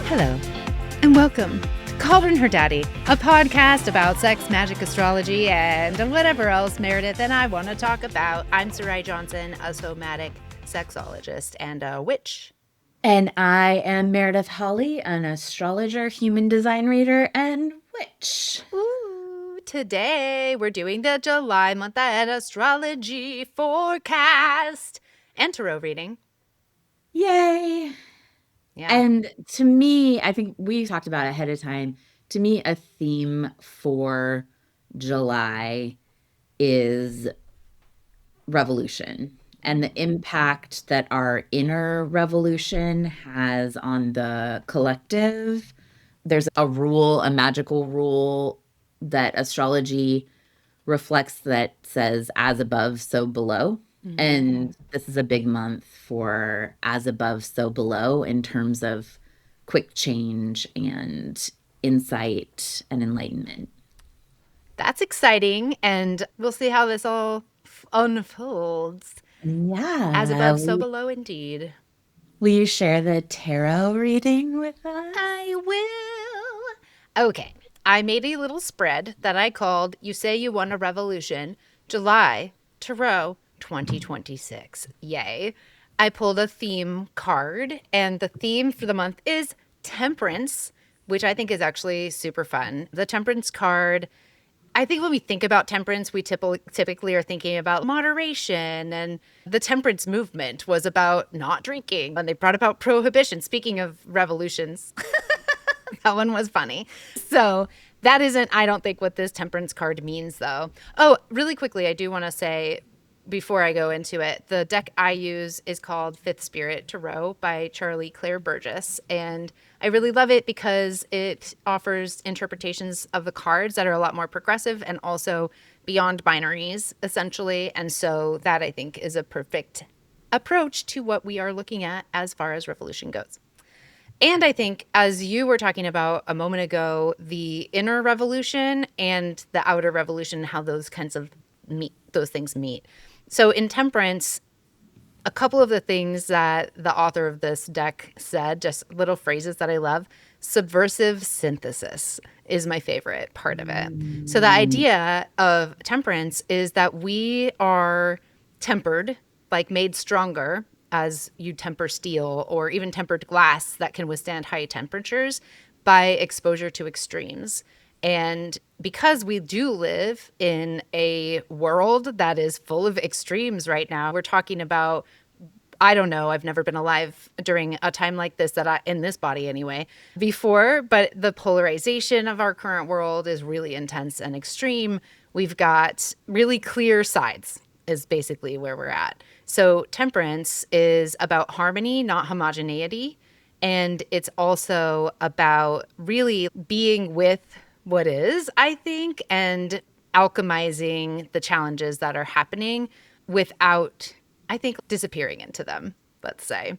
Hello, and welcome to Cauldron Her Daddy, a podcast about sex, magic, astrology, and whatever else Meredith and I want to talk about. I'm Sarai Johnson, a somatic sexologist and a witch. And I am Meredith Holley, an astrologer, human design reader, and witch. Ooh, today we're doing the July month at astrology forecast and tarot reading. Yay! Yeah. And to me, I think we talked about it ahead of time. To me, a theme for July is revolution and the impact that our inner revolution has on the collective. There's a rule, a magical rule that astrology reflects that says as above, so below. Mm-hmm. And this is a big month for as above, so below in terms of quick change and insight and enlightenment. That's exciting, and we'll see how this all unfolds. Yeah. As above, so below, indeed. Will you share the tarot reading with us? I will. Okay. I made a little spread that I called You Say You Want a Revolution, July Tarot 2026. Yay. I pulled a theme card, and the theme for the month is Temperance, which I think is actually super fun. The Temperance card, I think when we think about temperance, we typically are thinking about moderation, and the temperance movement was about not drinking, and they brought about prohibition. Speaking of revolutions, that one was funny. So that isn't, I don't think, what this temperance card means, though. Oh, really quickly, I do want to say, before I go into it, the deck I use is called Fifth Spirit Tarot by Charlie Claire Burgess. And I really love it because it offers interpretations of the cards that are a lot more progressive and also beyond binaries, essentially. And so that, I think, is a perfect approach to what we are looking at as far as revolution goes. And I think, as you were talking about a moment ago, the inner revolution and the outer revolution, how those kinds of those things meet. So in Temperance, a couple of the things that the author of this deck said, just little phrases that I love, subversive synthesis is my favorite part of it. So the idea of temperance is that we are tempered, like made stronger, as you temper steel or even tempered glass that can withstand high temperatures by exposure to extremes. And because we do live in a world that is full of extremes right now, we're talking about, I don't know, I've never been alive during a time like this in this body anyway, before, but the polarization of our current world is really intense and extreme. We've got really clear sides is basically where we're at. So temperance is about harmony, not homogeneity. And it's also about really being with what is, I think, and alchemizing the challenges that are happening without, I think, disappearing into them, let's say.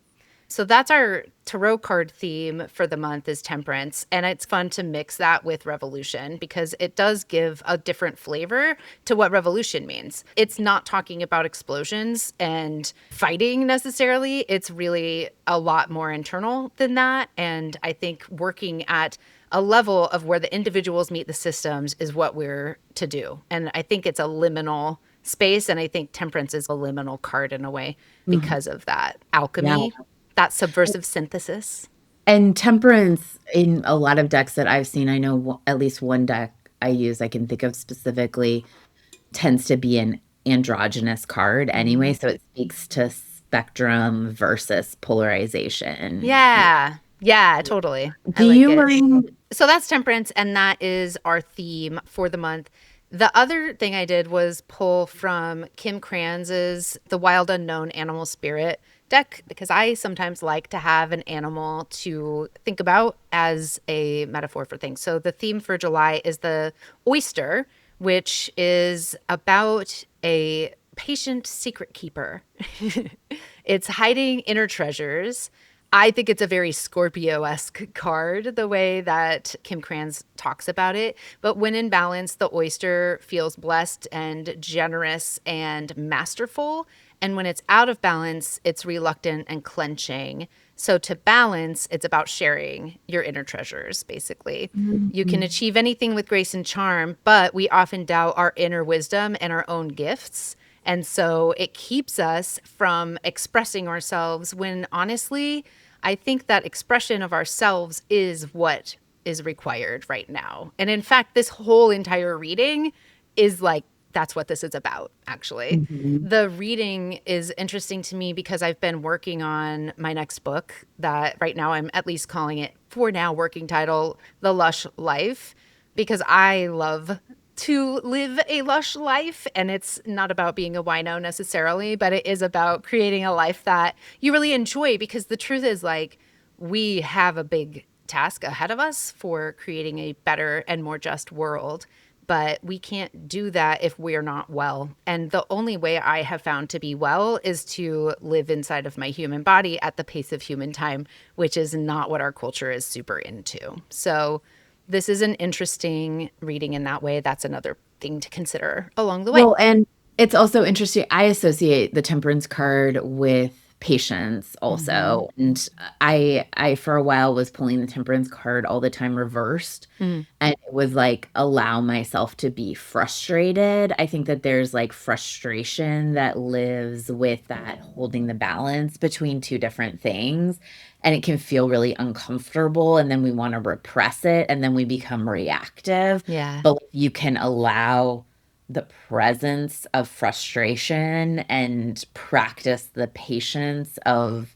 So that's our tarot card theme for the month is Temperance. And it's fun to mix that with revolution because it does give a different flavor to what revolution means. It's not talking about explosions and fighting necessarily. It's really a lot more internal than that. And I think working at a level of where the individuals meet the systems is what we're to do. And I think it's a liminal space. And I think Temperance is a liminal card in a way because of that alchemy. Yeah. That subversive synthesis. And temperance in a lot of decks that I've seen, I know at least one deck I use, I can think of specifically, tends to be an androgynous card anyway. So it speaks to spectrum versus polarization. Yeah, totally. Do you mind? So that's Temperance, and that is our theme for the month. The other thing I did was pull from Kim Kranz's The Wild Unknown Animal Spirit deck, because I sometimes like to have an animal to think about as a metaphor for things. So the theme for July is the Oyster, which is about a patient secret keeper. It's hiding inner treasures. I think it's a very Scorpio-esque card, the way that Kim Kranz talks about it. But when in balance, the oyster feels blessed and generous and masterful. And when it's out of balance, it's reluctant and clenching. So to balance, it's about sharing your inner treasures, basically. You can Mhm. achieve anything with grace and charm, but we often doubt our inner wisdom and our own gifts. And so it keeps us from expressing ourselves when honestly, I think that expression of ourselves is what is required right now. And in fact, this whole entire reading is like, that's what this is about, actually. Mhm. The reading is interesting to me because I've been working on my next book that right now I'm at least calling it, for now, working title, The Lush Life, because I love to live a lush life. And it's not about being a wino necessarily, but it is about creating a life that you really enjoy, because the truth is, like, we have a big task ahead of us for creating a better and more just world. But we can't do that if we're not well. And the only way I have found to be well is to live inside of my human body at the pace of human time, which is not what our culture is super into. So this is an interesting reading in that way. That's another thing to consider along the way. Well, and it's also interesting. I associate the Temperance card with patience Mm-hmm. also. And I for a while was pulling the Temperance card all the time reversed. Mm. And it was like allow myself to be frustrated. I think that there's like frustration that lives with that holding the balance between two different things. And it can feel really uncomfortable. And then we want to repress it. And then we become reactive. Yeah. But you can allow the presence of frustration and practice the patience of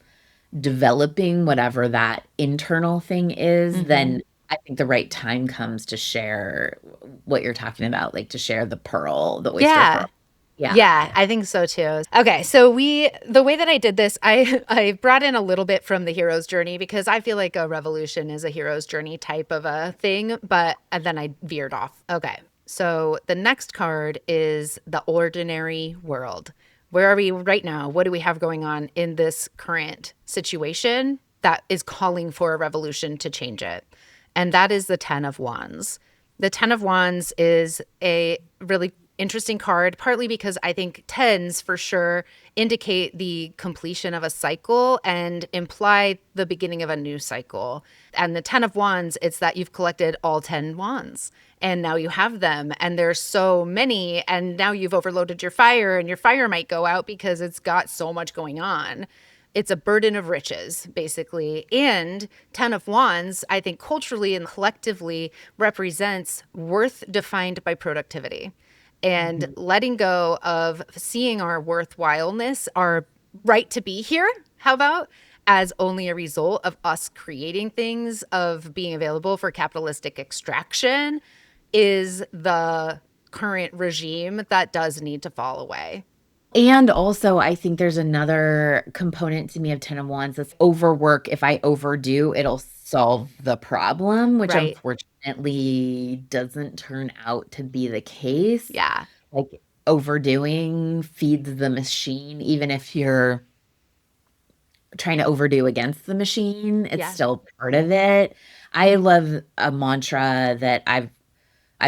developing whatever that internal thing is, Mm-hmm. then I think the right time comes to share what you're talking about, like to share the pearl, the oyster Yeah. pearl. Yeah. Yeah, I think so too. Okay, so the way that I did this, I brought in a little bit from the hero's journey, because I feel like a revolution is a hero's journey type of a thing, but and then I veered off. Okay. So the next card is the ordinary world. Where are we right now? What do we have going on in this current situation that is calling for a revolution to change it? And that is the 10 of Wands. The 10 of Wands is a really interesting card, partly because I think tens for sure indicate the completion of a cycle and imply the beginning of a new cycle. And the 10 of Wands, it's that you've collected all 10 wands and now you have them, and there's so many, and now you've overloaded your fire, and your fire might go out because it's got so much going on. It's a burden of riches, basically. And 10 of Wands, I think culturally and collectively represents worth defined by productivity, and Mhm. letting go of seeing our worthwhileness, our right to be here, how about, as only a result of us creating things, of being available for capitalistic extraction, is the current regime that does need to fall away. And also, I think there's another component to me of Ten of Wands that's overwork. If I overdo, it'll solve the problem, which Right. unfortunately doesn't turn out to be the case. Yeah. Like overdoing feeds the machine, even if you're trying to overdo against the machine, it's Yeah. still part of it. I love a mantra that I've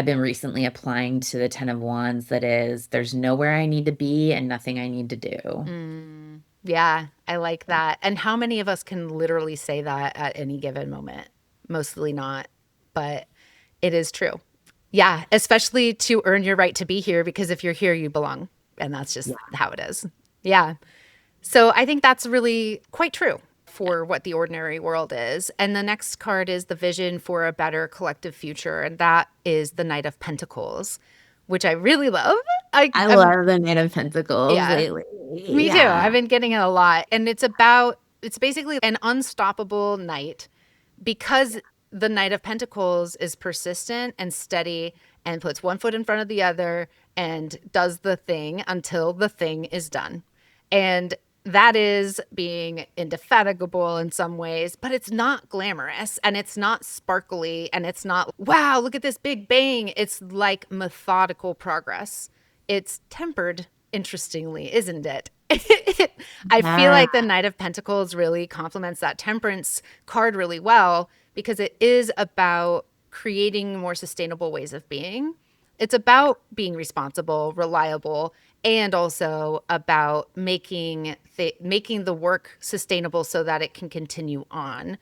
been recently applying to the Ten of Wands that is there's nowhere I need to be and nothing I need to do. Yeah, I like that. And how many of us can literally say that at any given moment? Mostly not, but it is true. Yeah, especially to earn your right to be here, because if you're here, you belong. And that's Yeah. just how it is. Yeah. So I think that's really quite true for what the ordinary world is. And the next card is the vision for a better collective future. And that is the Knight of Pentacles, which I really love. I I'm, love the Knight of Pentacles yeah, lately. me too. I've Yeah. been getting it a lot. And it's basically an unstoppable knight, because the Knight of Pentacles is persistent and steady and puts one foot in front of the other and does the thing until the thing is done. And that is being indefatigable in some ways, but it's not glamorous and it's not sparkly and it's not, wow, look at this big bang. It's like methodical progress. It's tempered, interestingly, isn't it? I feel Yeah. like the Knight of Pentacles really complements that Temperance card really well, because it is about creating more sustainable ways of being. It's about being responsible, reliable, and also about making the work sustainable so that it can continue on.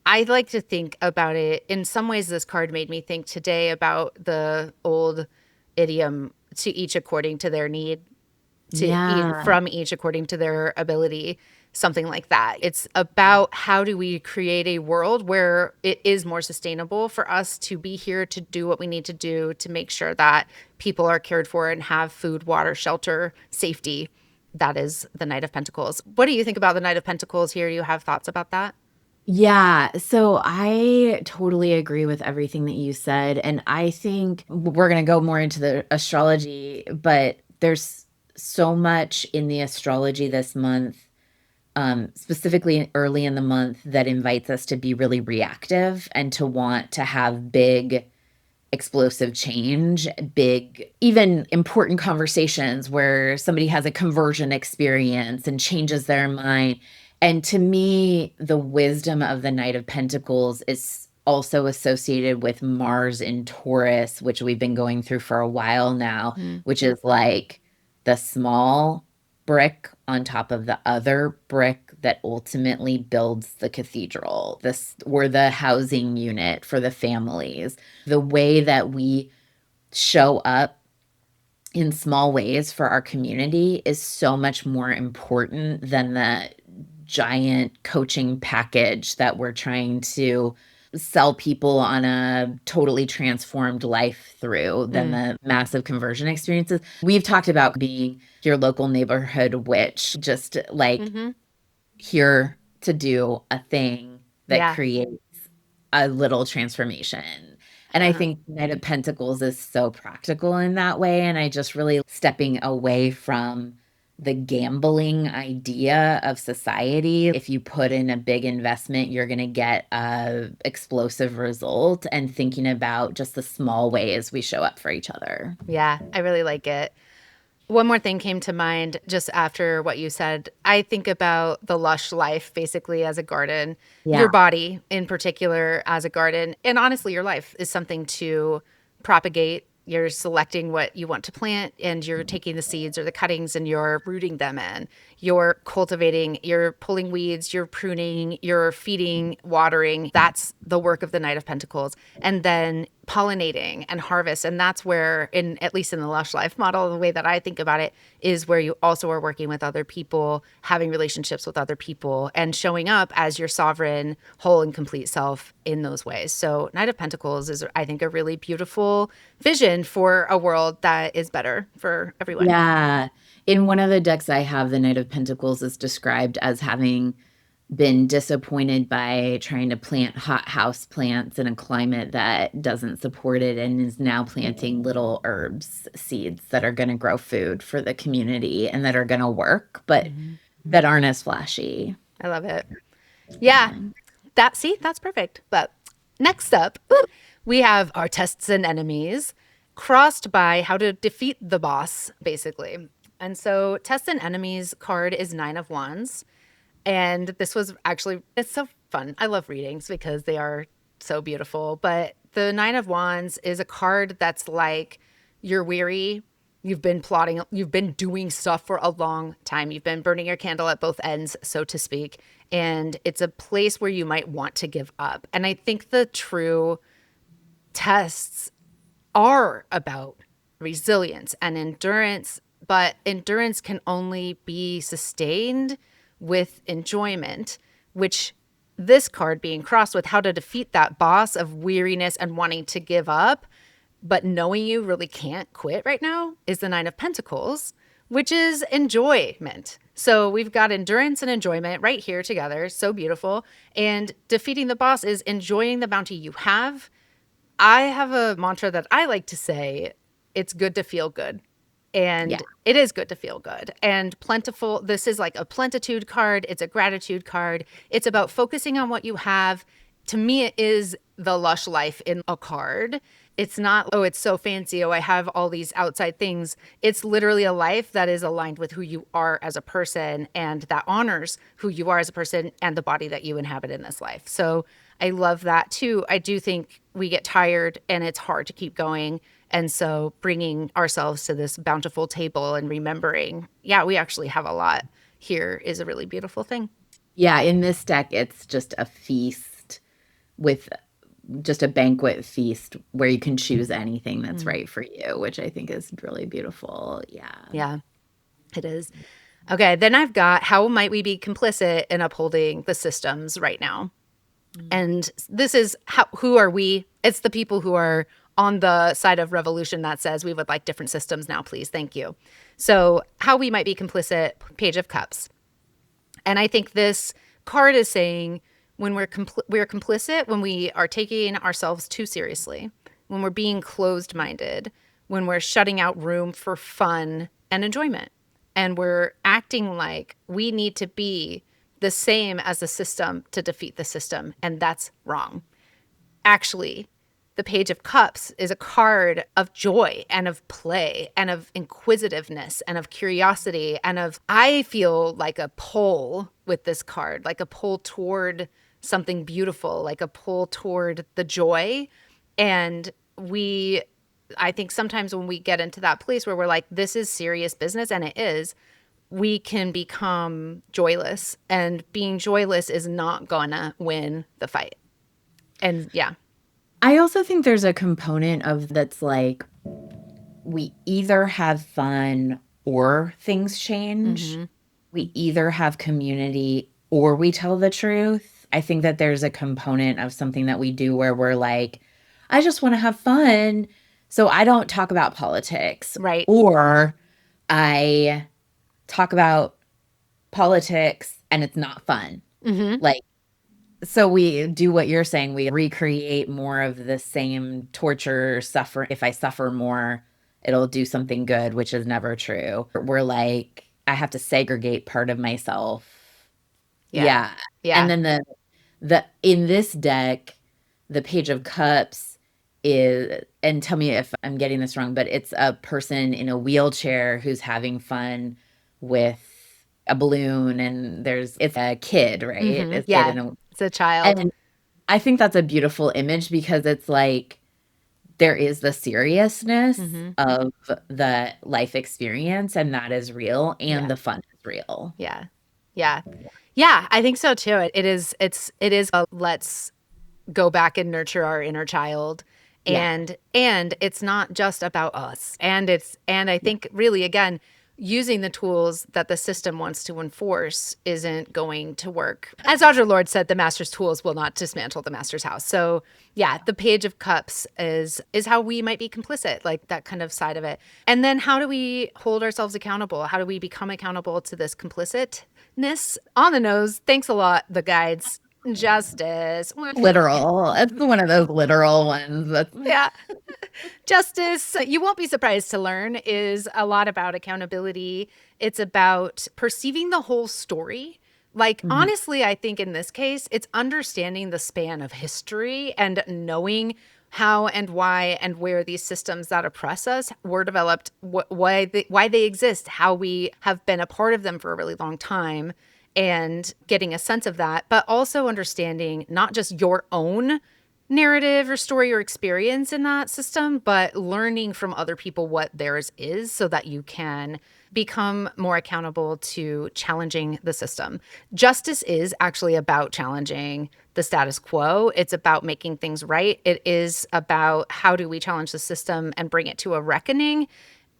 I like to think about it in some ways. This card made me think today about the old idiom, to each according to their need, Yeah. from each according to their ability, something like that. It's about how do we create a world where it is more sustainable for us to be here to do what we need to do to make sure that people are cared for and have food, water, shelter, safety. That is the Knight of Pentacles. What do you think about the Knight of Pentacles here? Do you have thoughts about that? Yeah, so I totally agree with everything that you said. And I think we're going to go more into the astrology, but there's so much in the astrology this month, specifically early in the month, that invites us to be really reactive and to want to have big, explosive change, big, even important conversations where somebody has a conversion experience and changes their mind. And to me, the wisdom of the Knight of Pentacles is also associated with Mars in Taurus, which we've been going through for a while now, Mm. which is like the small brick on top of the other brick that ultimately builds the cathedral, this or the housing unit for the families. The way that we show up in small ways for our community is so much more important than the giant coaching package that we're trying to sell people on a totally transformed life through than Mm. the massive conversion experiences. We've talked about being your local neighborhood witch, just like Mm-hmm. here to do a thing that Yeah. creates a little transformation. And I Uh-huh. think Knight of Pentacles is so practical in that way. And I just really stepping away from the gambling idea of society. If you put in a big investment, you're going to get a explosive result, and thinking about just the small ways we show up for each other. Yeah, I really like it. One more thing came to mind just after what you said. I think about the lush life basically as a garden, your Yeah. body in particular as a garden. And honestly, your life is something to propagate. You're selecting what you want to plant and you're taking the seeds or the cuttings and you're rooting them in. You're cultivating, you're pulling weeds, you're pruning, you're feeding, watering. That's the work of the Knight of Pentacles. And then pollinating and harvest. And that's where, in at least in the Lush Life model, the way that I think about it is where you also are working with other people, having relationships with other people, and showing up as your sovereign, whole, and complete self in those ways. So, Knight of Pentacles is, I think, a really beautiful vision for a world that is better for everyone. Yeah. In one of the decks I have, the Knight of Pentacles is described as having been disappointed by trying to plant hot house plants in a climate that doesn't support it, and is now planting little herbs, seeds that are going to grow food for the community and that are going to work, but Mhm. that aren't as flashy. I love it. Yeah, Yeah. that's perfect. But next up, we have our tests and enemies, crossed by how to defeat the boss, basically. And so, tests and enemies card is Nine of Wands. And this was actually, it's so fun. I love readings because they are so beautiful. But the Nine of Wands is a card that's like you're weary. You've been plotting, you've been doing stuff for a long time. You've been burning your candle at both ends, so to speak. And it's a place where you might want to give up. And I think the true tests are about resilience and endurance, but endurance can only be sustained with enjoyment, which this card being crossed with how to defeat that boss of weariness and wanting to give up, but knowing you really can't quit right now is the Nine of Pentacles, which is enjoyment. So we've got endurance and enjoyment right here together. So beautiful. And defeating the boss is enjoying the bounty you have. I have a mantra that I like to say, it's good to feel good. Yeah. And it is good to feel good. And plentiful, this is like a plenitude card. It's a gratitude card. It's about focusing on what you have. To me, it is the lush life in a card. It's not, oh, it's so fancy. Oh, I have all these outside things. It's literally a life that is aligned with who you are as a person and that honors who you are as a person and the body that you inhabit in this life. So I love that too. I do think we get tired and it's hard to keep going. And so bringing ourselves to this bountiful table and remembering, yeah, we actually have a lot here is a really beautiful thing. Yeah, in this deck, it's just a feast with just a banquet feast where you can choose anything that's right for you, which I think is really beautiful. Yeah. Yeah, it is. Okay, then I've got how might we be complicit in upholding the systems right now? And this is who are we? It's the people who are on the side of revolution that says we would like different systems now, please. Thank you. So, how we might be complicit, Page of Cups. And I think this card is saying when we're complicit, when we are taking ourselves too seriously, when we're being closed-minded, when we're shutting out room for fun and enjoyment, and we're acting like we need to be the same as the system to defeat the system, and that's wrong. Actually, the Page of Cups is a card of joy and of play and of inquisitiveness and of curiosity and of, I feel like a pull with this card, like a pull toward something beautiful, like a pull toward the joy. And I think sometimes when we get into that place where we're like, this is serious business, and it is, we can become joyless, and being joyless is not gonna win the fight. And yeah. I also think there's a component of that's like we either have fun or things change. We either have community or we tell the truth. I think that there's a component of something that we do where we're like, I just want to have fun. So I don't talk about politics. Right. Or I talk about politics and it's not fun. Like, so we do what you're saying. We recreate more of the same torture, suffer. If I suffer more, it'll do something good, which is never true. We're like, I have to segregate part of myself. Yeah. Yeah. And then the in this deck, the Page of Cups is, and tell me if I'm getting this wrong, but it's a person in a wheelchair who's having fun with a balloon, and it's a kid, right? It's a kid Yeah. in a, It's a child. and I think that's a beautiful image because it's like there is the seriousness of the life experience, and that is real, and the fun is real. Yeah. Yeah. Yeah, I think so too. It is a let's go back and nurture our inner child. Yeah. And it's not just about us. And I think really again using the tools that the system wants to enforce isn't going to work. As Audre Lorde said, the master's tools will not dismantle the master's house. So yeah, the Page of Cups is how we might be complicit, like that kind of side of it. And then how do we hold ourselves accountable? How do we become accountable to this complicitness? On the nose. Thanks a lot, the guides. Justice. Literal. It's one of those literal ones. Yeah. Justice, you won't be surprised to learn, is a lot about accountability. It's about perceiving the whole story. Like, honestly, I think in this case, it's understanding the span of history and knowing how and why and where these systems that oppress us were developed, why they exist, how we have been a part of them for a really long time, and getting a sense of that, but also understanding not just your own narrative or story or experience in that system, but learning from other people what theirs is so that you can become more accountable to challenging the system. Justice is actually about challenging the status quo. It's about making things right. It is about how do we challenge the system and bring it to a reckoning.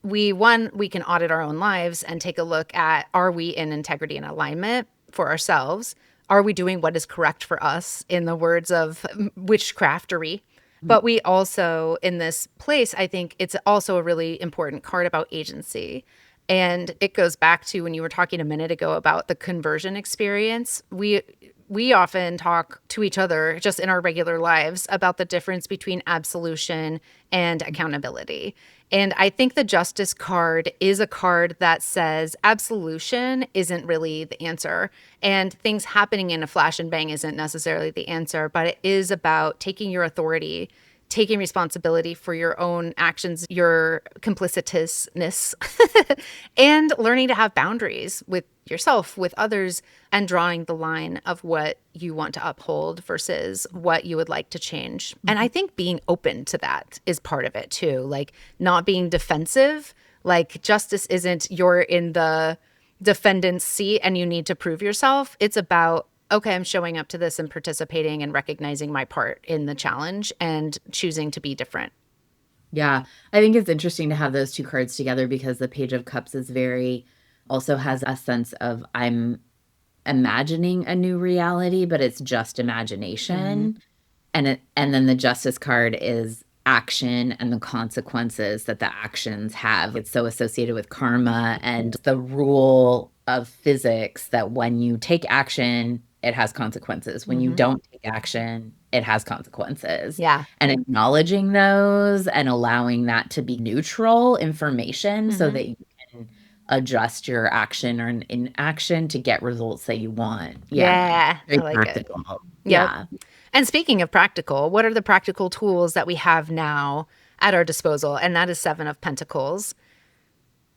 We can audit our own lives and take a look at, are we in integrity and alignment for ourselves? Are we doing what is correct for us, in the words of witchcraftery? But we also, in this place, I think it's also a really important card about agency. And it goes back to when you were talking a minute ago about the conversion experience. We often talk to each other just in our regular lives about the difference between absolution and accountability. And I think the Justice card is a card that says absolution isn't really the answer, and things happening in a flash and bang isn't necessarily the answer, but it is about taking your authority, taking responsibility for your own actions, your complicitousness, and learning to have boundaries with yourself, with others, and drawing the line of what you want to uphold versus what you would like to change. And I think being open to that is part of it too, like not being defensive. Like justice isn't you're in the defendant's seat and you need to prove yourself. It's about, okay, I'm showing up to this and participating and recognizing my part in the challenge and choosing to be different. Yeah. I think it's interesting to have those two cards together because the Page of Cups is also has a sense of I'm imagining a new reality, but it's just imagination. And then the Justice card is action and the consequences that the actions have. It's so associated with karma and the rule of physics that when you take action, it has consequences. When you don't take action, it has consequences. Yeah. And acknowledging those and allowing that to be neutral information so that you can adjust your action or inaction to get results that you want. Yeah. I Very like it. practical. Yep. Yeah. And speaking of practical, what are the practical tools that we have now at our disposal? And that is Seven of Pentacles.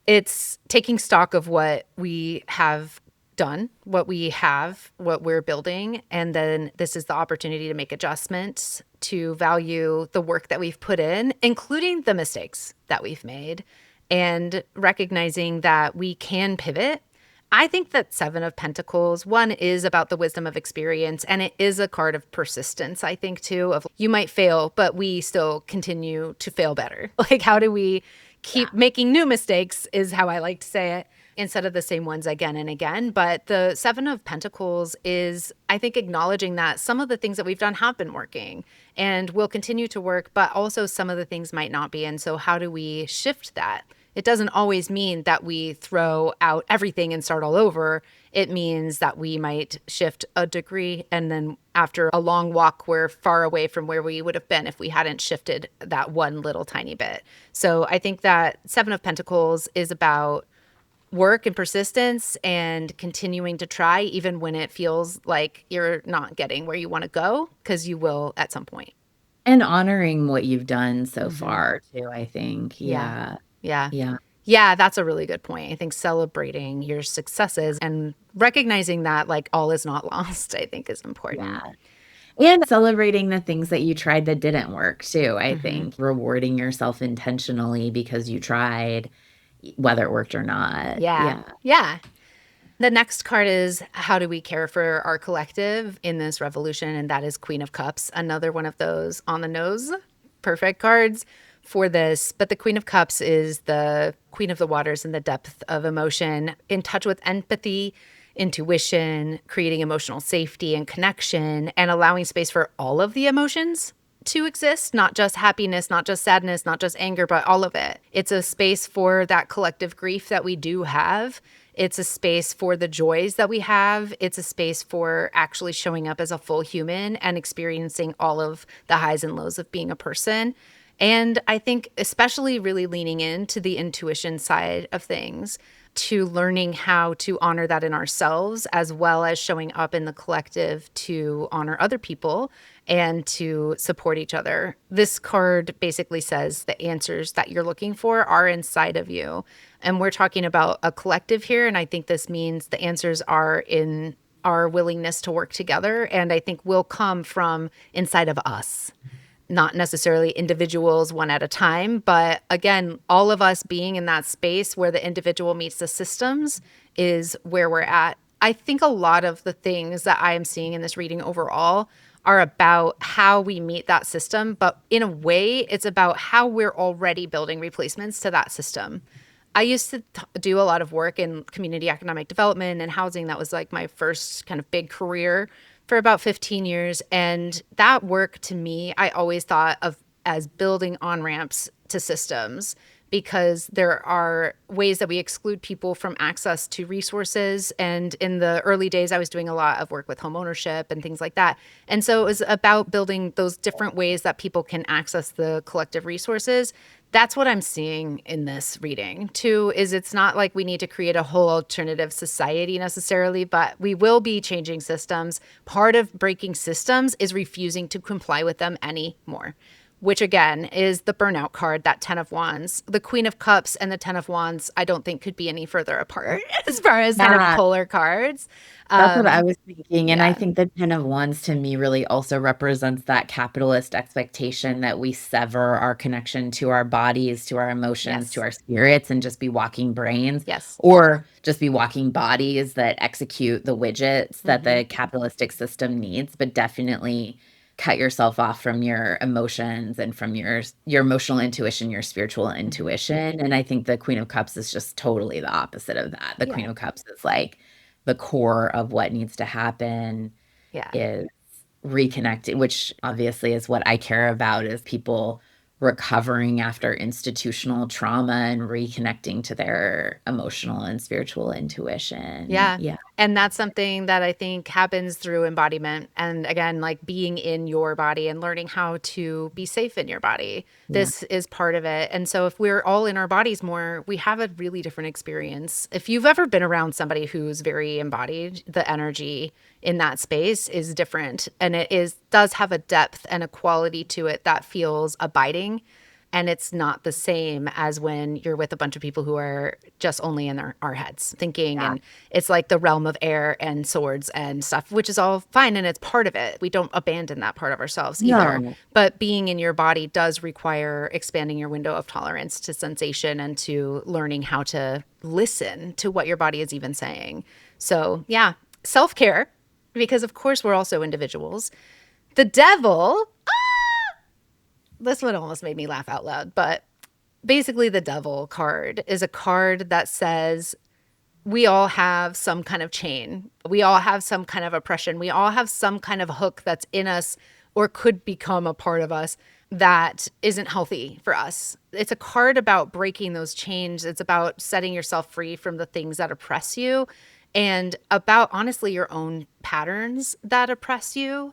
It's taking stock of what we have done, what we have, what we're building. And then this is the opportunity to make adjustments, to value the work that we've put in, including the mistakes that we've made, and recognizing that we can pivot. I think that Seven of Pentacles, one, is about the wisdom of experience, and it is a card of persistence, I think, too, of you might fail, but we still continue to fail better. Like, how do we keep making new mistakes is how I like to say it, instead of the same ones again and again. But the Seven of Pentacles is, I think, acknowledging that some of the things that we've done have been working and will continue to work, but also some of the things might not be. And so how do we shift that? It doesn't always mean that we throw out everything and start all over. It means that we might shift a degree, and then after a long walk, we're far away from where we would have been if we hadn't shifted that one little tiny bit. So I think that Seven of Pentacles is about work and persistence and continuing to try even when it feels like you're not getting where you want to go, because you will at some point. And honoring what you've done so far too, I think. Yeah. Yeah. Yeah. Yeah, that's a really good point. I think celebrating your successes and recognizing that like all is not lost, I think is important. And celebrating the things that you tried that didn't work too, I think. Rewarding yourself intentionally because you tried, whether it worked or not. Yeah. Yeah. The next card is how do we care for our collective in this revolution? And that is Queen of Cups, another one of those on the nose, perfect cards for this. But the Queen of Cups is the queen of the waters and the depth of emotion, in touch with empathy, intuition, creating emotional safety and connection, and allowing space for all of the emotions to exist, not just happiness, not just sadness, not just anger, but all of it. It's a space for that collective grief that we do have. It's a space for the joys that we have. It's a space for actually showing up as a full human and experiencing all of the highs and lows of being a person. And I think especially really leaning into the intuition side of things, to learning how to honor that in ourselves, as well as showing up in the collective to honor other people and to support each other. This card basically says the answers that you're looking for are inside of you. And we're talking about a collective here. And I think this means the answers are in our willingness to work together. And I think will come from inside of us. Not necessarily individuals one at a time, but again, all of us being in that space where the individual meets the systems is where we're at. I think a lot of the things that I am seeing in this reading overall are about how we meet that system, but in a way, it's about how we're already building replacements to that system. I used to do a lot of work in community economic development and housing. That was like my first kind of big career for about 15 years. And that work to me, I always thought of as building on-ramps to systems, because there are ways that we exclude people from access to resources. And in the early days, I was doing a lot of work with home ownership and things like that. And so it was about building those different ways that people can access the collective resources. That's what I'm seeing in this reading too, is it's not like we need to create a whole alternative society necessarily, but we will be changing systems. Part of breaking systems is refusing to comply with them anymore. which again is the burnout card, that 10 of Wands. The Queen of Cups and the 10 of Wands, I don't think could be any further apart as far as kind of Yeah, polar cards. that's what I was thinking. And I Yeah. think the Ten of Wands to me really also represents that capitalist expectation that we sever our connection to our bodies, to our emotions, to Yes. our spirits, and just be walking brains, Yes. or just be walking bodies that execute the widgets that Mm-hmm. the capitalistic system needs, but definitely cut yourself off from your emotions and from your emotional intuition, your spiritual Mm-hmm. intuition. And I think the Queen of Cups is just totally the opposite of that. The Queen Yeah. of Cups is like the core of what needs to happen Yeah. is reconnecting, which obviously is what I care about, is people recovering after institutional trauma and reconnecting to their emotional and spiritual intuition. Yeah. Yeah. And that's something that I think happens through embodiment. And again, like being in your body and learning how to be safe in your body. Yeah. This is part of it. And so if we're all in our bodies more, we have a really different experience. If you've ever been around somebody who's very embodied, the energy in that space is different. And it does have a depth and a quality to it that feels abiding. And it's not the same as when you're with a bunch of people who are just only in our heads thinking. Yeah. And it's like the realm of air and swords and stuff, which is all fine. And it's part of it. We don't abandon that part of ourselves either. No. But being in your body does require expanding your window of tolerance to sensation and to learning how to listen to what your body is even saying. So, yeah, self care, because of course we're also individuals. The devil, this one almost made me laugh out loud, but basically the devil card is a card that says we all have some kind of chain. We all have some kind of oppression. We all have some kind of hook that's in us or could become a part of us that isn't healthy for us. It's a card about breaking those chains. It's about setting yourself free from the things that oppress you and about honestly your own patterns that oppress you,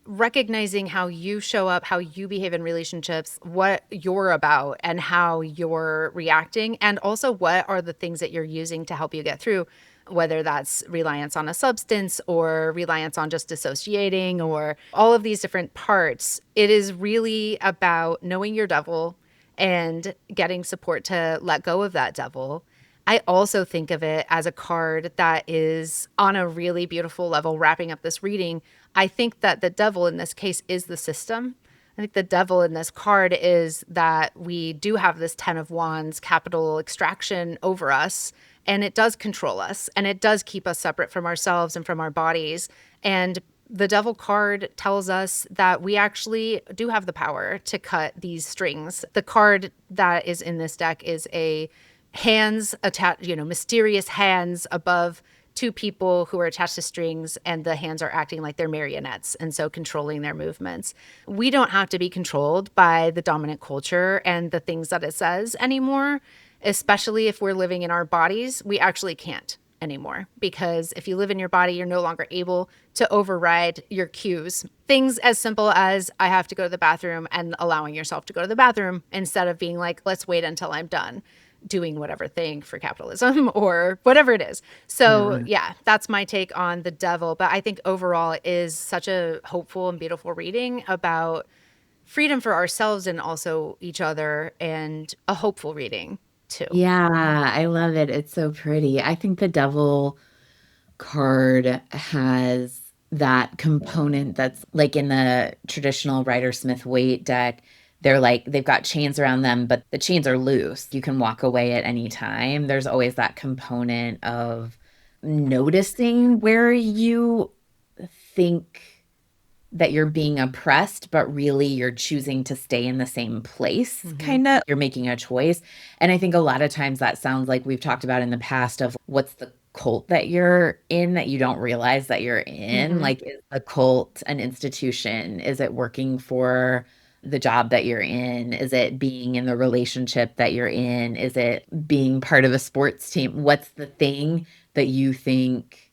recognizing how you show up, how you behave in relationships, what you're about, and how you're reacting, and also what are the things that you're using to help you get through, whether that's reliance on a substance or reliance on just dissociating or all of these different parts. It is really about knowing your devil and getting support to let go of that devil. I also think of it as a card that is on a really beautiful level, wrapping up this reading. I think that the devil in this case is the system. I think the devil in this card is that we do have this 10 of Wands capital extraction over us, and it does control us, and it does keep us separate from ourselves and from our bodies. And the devil card tells us that we actually do have the power to cut these strings. The card that is in this deck is a hands attached, mysterious hands above two people who are attached to strings, and the hands are acting like they're marionettes and so controlling their movements. We don't have to be controlled by the dominant culture and the things that it says anymore, especially if we're living in our bodies. We actually can't anymore, because if you live in your body, you're no longer able to override your cues. Things as simple as I have to go to the bathroom and allowing yourself to go to the bathroom instead of being like, let's wait until I'm done doing whatever thing for capitalism or whatever it is. So Yeah. yeah, that's my take on the devil. But I think overall it is such a hopeful and beautiful reading about freedom for ourselves and also each other, and a hopeful reading too. Yeah, I love it. It's so pretty. I think the devil card has that component that's like in the traditional Rider Smith Waite deck. They're like, they've got chains around them, but the chains are loose. You can walk away at any time. There's always that component of noticing where you think that you're being oppressed, but really you're choosing to stay in the same place, Mm-hmm. kind of. You're making a choice. And I think a lot of times that sounds like we've talked about in the past of what's the cult that you're in that you don't realize that you're in. Mm-hmm. Like, is a cult an institution? Is it working for the job that you're in? Is it being in the relationship that you're in? Is it being part of a sports team? What's the thing that you think,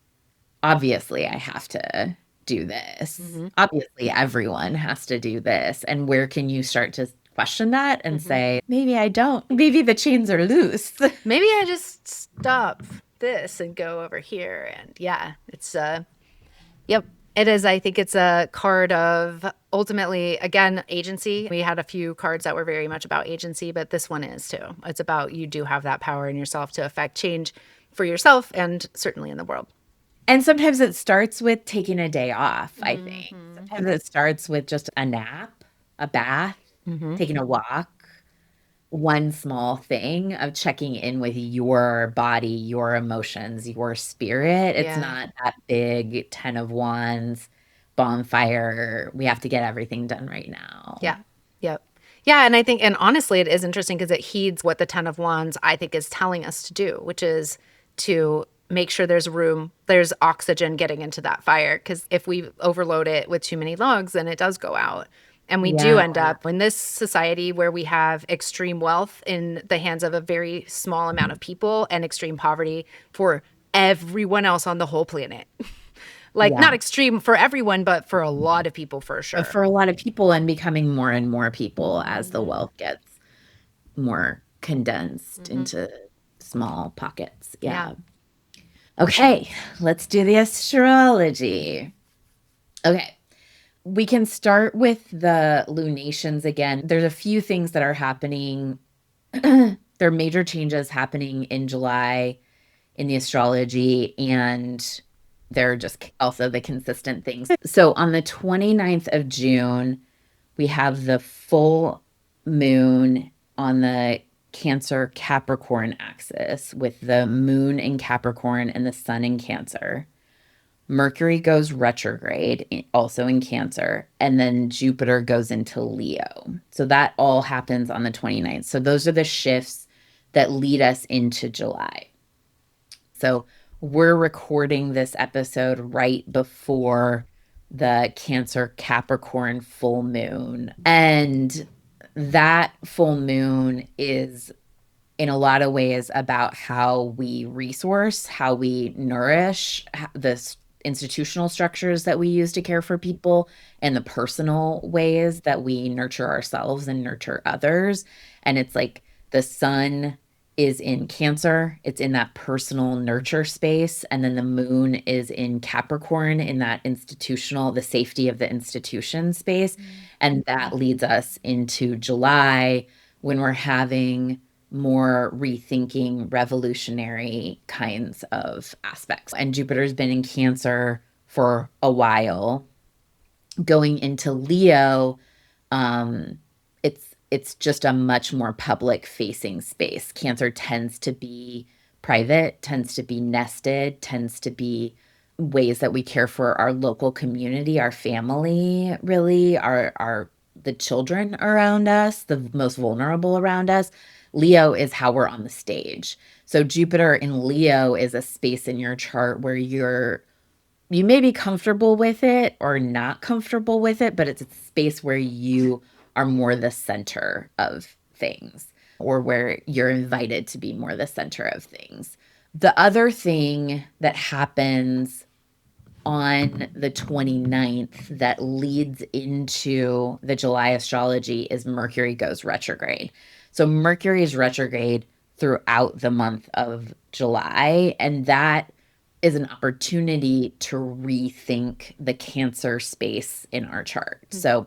obviously, I have to do this? Mm-hmm. Obviously, everyone has to do this. And where can you start to question that and Mm-hmm. say, maybe I don't? Maybe the chains are loose. Maybe I just stop this and go over here. And yeah, it's yep. It is. I think it's a card of ultimately, again, agency. We had a few cards that were very much about agency, but this one is too. It's about you do have that power in yourself to affect change for yourself and certainly in the world. And sometimes it starts with taking a day off, I think. Mm-hmm. Sometimes it starts with just a nap, a bath, Mm-hmm. taking a walk, one small thing of checking in with your body, your emotions, your spirit. It's Yeah. not that big 10 of wands bonfire. We have to get everything done right now. Yeah. Yep. Yeah. And I think, and honestly, it is interesting because it heeds what the Ten of Wands, I think, is telling us to do, which is to make sure there's room, there's oxygen getting into that fire. Because if we overload it with too many logs, then it does go out. And we do Yeah. end up in this society where we have extreme wealth in the hands of a very small amount of people and extreme poverty for everyone else on the whole planet. Like, not Yeah. extreme for everyone, but for a lot of people for sure. For a lot of people and becoming more and more people as the Mm-hmm. wealth gets more condensed Mm-hmm. into small pockets. Yeah. Yeah. Okay, let's do the astrology. Okay, we can start with the lunations again. There's a few things that are happening. There are major changes happening in July in the astrology, and they're just also the consistent things. So on the 29th of June, we have the full moon on the Cancer Capricorn axis with the moon in Capricorn and the sun in Cancer. Mercury goes retrograde, also in Cancer, and then Jupiter goes into Leo. So that all happens on the 29th. So those are the shifts that lead us into July. So we're recording this episode right before the Cancer Capricorn full moon. And that full moon is in a lot of ways about how we resource, how we nourish the institutional structures that we use to care for people, and the personal ways that we nurture ourselves and nurture others. And it's like the sun is in Cancer, it's in that personal nurture space. And then the moon is in Capricorn, in that institutional, the safety of the institution space. And that leads us into July when we're having more rethinking revolutionary kinds of aspects. And Jupiter's been in Cancer for a while. Going into Leo, um, it's just a much more public facing space. Cancer tends to be private, tends to be nested, tends to be ways that we care for our local community, our family, really, our the children around us, the most vulnerable around us. Leo is how we're on the stage. So Jupiter in Leo is a space in your chart where you may be comfortable with it or not comfortable with it, but it's a space where you are more the center of things or where you're invited to be more the center of things. The other thing that happens on the 29th that leads into the July astrology is Mercury goes retrograde. So Mercury is retrograde throughout the month of July, and that is an opportunity to rethink the Cancer space in our chart. So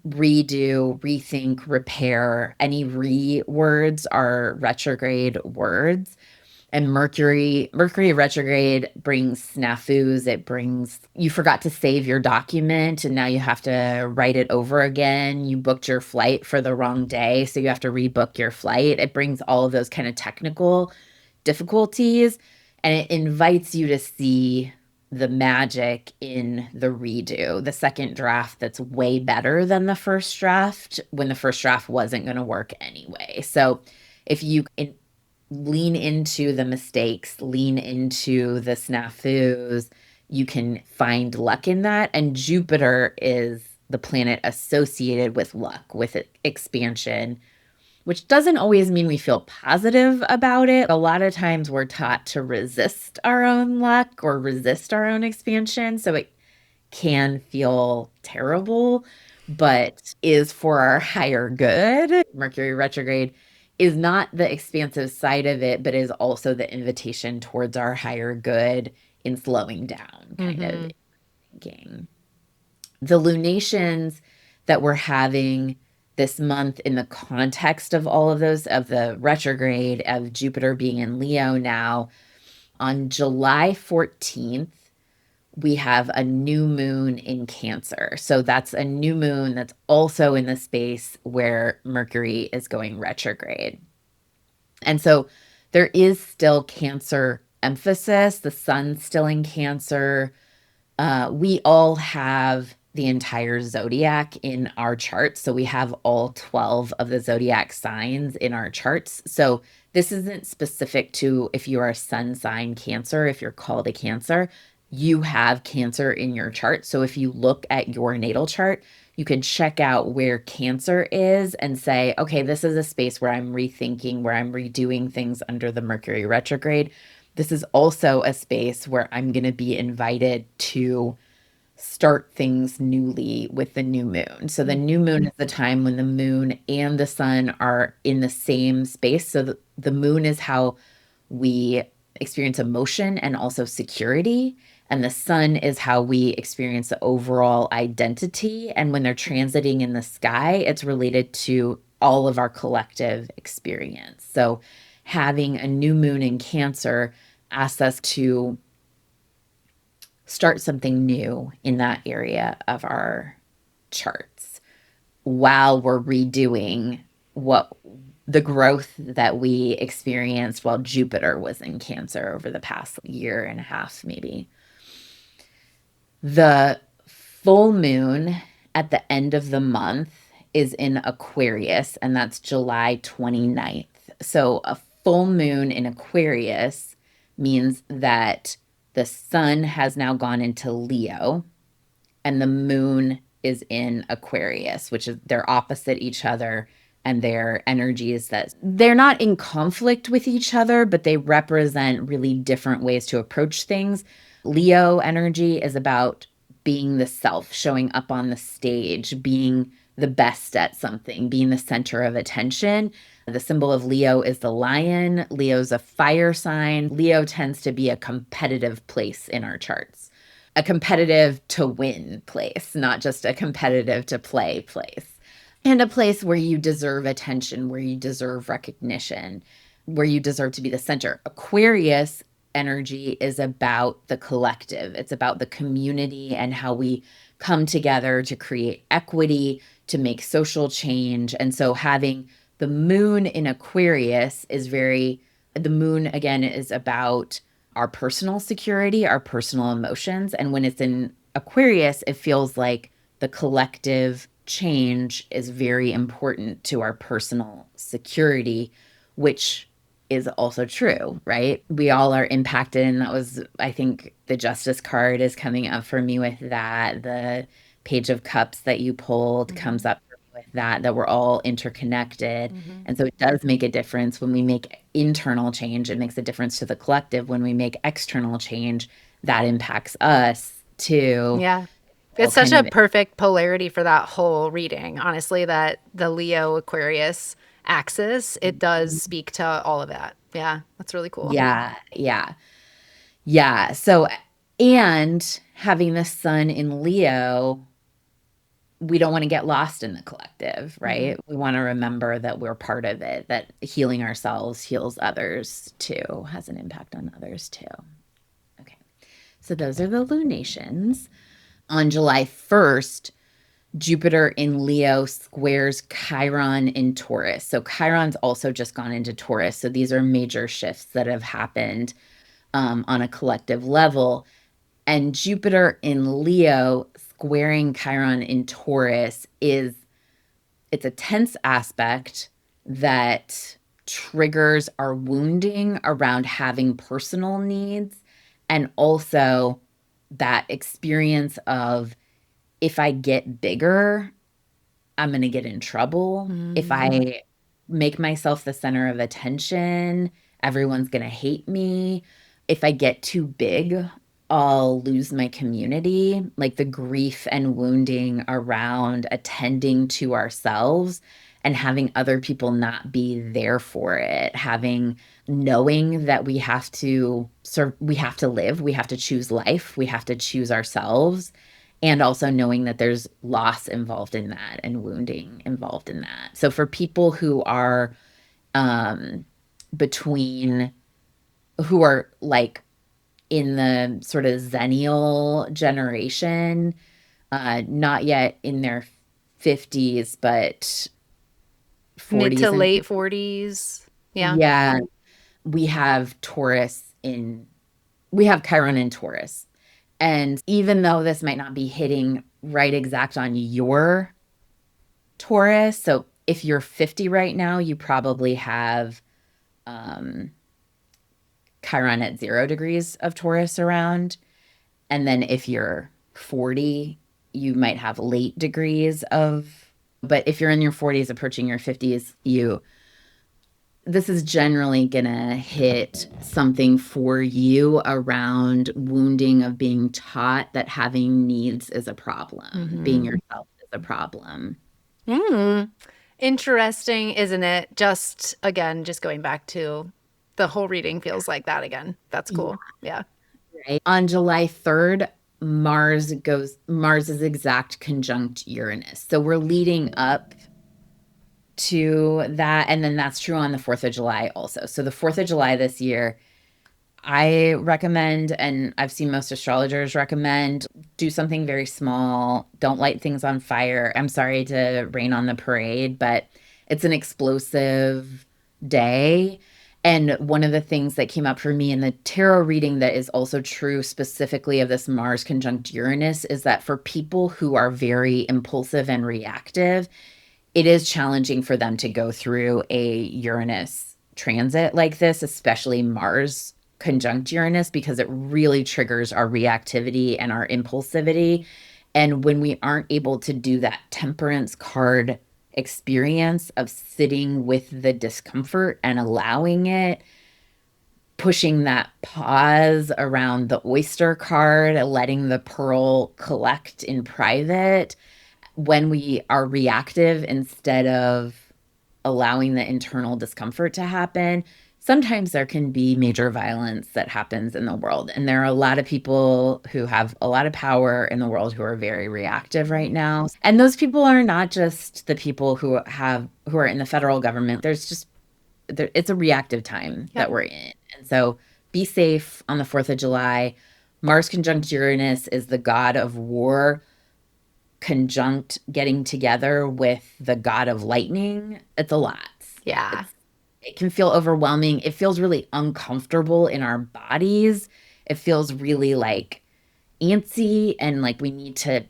redo, rethink, repair. Any re words are retrograde words. And Mercury retrograde brings snafus. It brings, you forgot to save your document and now you have to write it over again. You booked your flight for the wrong day, so you have to rebook your flight. It brings all of those kind of technical difficulties, and it invites you to see the magic in the redo, the second draft that's way better than the first draft when the first draft wasn't going to work anyway. So if you lean into the mistakes, lean into the snafus, you can find luck in that. And Jupiter is the planet associated with luck, with expansion, which doesn't always mean we feel positive about it. A lot of times we're taught to resist our own luck or resist our own expansion. So it can feel terrible, but is for our higher good. Mercury retrograde is not the expansive side of it, but is also the invitation towards our higher good in slowing down, kind of. thinking. The lunations that we're having this month in the context of all of those, of the retrograde, of Jupiter being in Leo now, on July 14th, we have a new moon in Cancer. So that's a new moon that's also in the space where Mercury is going retrograde. And so there is still Cancer emphasis. The sun's still in Cancer. We all have the entire zodiac in our charts. So we have all 12 of the zodiac signs in our charts. So this isn't specific to if you are a sun sign Cancer, if you're called a Cancer, you have Cancer in your chart. So if you look at your natal chart, you can check out where Cancer is and say, okay, this is a space where I'm rethinking, where I'm redoing things under the Mercury retrograde. This is also a space where I'm going to be invited to start things newly with the new moon. So the new moon is the time when the moon and the sun are in the same space. So the moon is how we experience emotion and also security. And the sun is how we experience the overall identity. And when they're transiting in the sky, it's related to all of our collective experience. So having a new moon in Cancer asks us to start something new in that area of our charts while we're redoing what the growth that we experienced while Jupiter was in Cancer over the past year and a half, maybe. The full moon at the end of the month is in Aquarius, and that's July 29th. So a full moon in Aquarius means that the sun has now gone into Leo and the moon is in Aquarius, which is they're opposite each other, and their energies that they're not in conflict with each other, but they represent really different ways to approach things. Leo energy is about being the self, showing up on the stage, being the best at something, being the center of attention. The symbol of Leo is the lion. Leo's a fire sign. Leo tends to be a competitive place in our charts, a competitive to win place, not just a competitive to play place. And a place where you deserve attention, where you deserve recognition, where you deserve to be the center. Aquarius energy is about the collective. It's about the community and how we come together to create equity, to make social change. And so having the moon in Aquarius is the moon again is about our personal security, our personal emotions. And when it's in Aquarius, it feels like the collective change is very important to our personal security, which is also true, right? We all are impacted. And that was, I think the Justice card is coming up for me with that. The Page of Cups that you pulled comes up for me with that we're all interconnected. And so it does make a difference when we make internal change. It makes a difference to the collective. When we make external change, that impacts us too. Yeah. All It's such kind a of perfect polarity for that whole reading. Honestly, that the Leo Aquarius axis, it does speak to all of that. Yeah, that's really cool. yeah, yeah. Yeah. So, and having the sun in Leo, we don't want to get lost in the collective, right? We want to remember that we're part of it, that healing ourselves heals others too, has an impact on others too. Okay. So, those are the lunations. On July 1st, Jupiter in Leo squares Chiron in Taurus. So, Chiron's also just gone into Taurus. So, these are major shifts that have happened on a collective level. And Jupiter in Leo squaring Chiron in Taurus it's a tense aspect that triggers our wounding around having personal needs, and also that experience of if I get bigger, I'm going to get in trouble. If I make myself the center of attention, everyone's going to hate me. If I get too big, I'll lose my community. Like the grief and wounding around attending to ourselves and having other people not be there for it, knowing that we have to live, we have to choose life, we have to choose ourselves, and also knowing that there's loss involved in that and wounding involved in that. So for people who are between who are like in the sort of Xennial generation, not yet in their 50s, but Mid 40s to and late 40s. Yeah. yeah, we have we have Chiron in Taurus. And even though this might not be hitting right exact on your Taurus, so if you're 50 right now, you probably have um, Chiron at 0 degrees of Taurus around. And then if you're 40, you might have late degrees but if you're in your 40s approaching your 50s, this is generally going to hit something for you around wounding of being taught that having needs is a problem, being yourself is a problem. Mm. Interesting, isn't it? Just again, just going back to the whole reading feels like that again. That's Yeah, cool. Yeah. right. On July 3rd, Mars is exact conjunct Uranus. So we're leading up to that. And then that's true on the 4th of July also. So the 4th of July this year, I recommend, and I've seen most astrologers recommend, do something very small. Don't light things on fire. I'm sorry to rain on the parade, but it's an explosive day. And one of the things that came up for me in the tarot reading that is also true specifically of this Mars conjunct Uranus is that for people who are very impulsive and reactive, it is challenging for them to go through a Uranus transit like this, especially Mars conjunct Uranus, because it really triggers our reactivity and our impulsivity. And when we aren't able to do that temperance card experience of sitting with the discomfort and allowing it, pushing that pause around the Oyster card, letting the pearl collect in private, when we are reactive instead of allowing the internal discomfort to happen, sometimes there can be major violence that happens in the world. And there are a lot of people who have a lot of power in the world who are very reactive right now. And those people are not just the people who are in the federal government. It's a reactive time Yep. that we're in. And so be safe on the 4th of July. Mars conjunct Uranus is the god of war conjunct getting together with the god of lightning. It's a lot. Yeah. It can feel overwhelming. It feels really uncomfortable in our bodies. It feels really like antsy and like we need to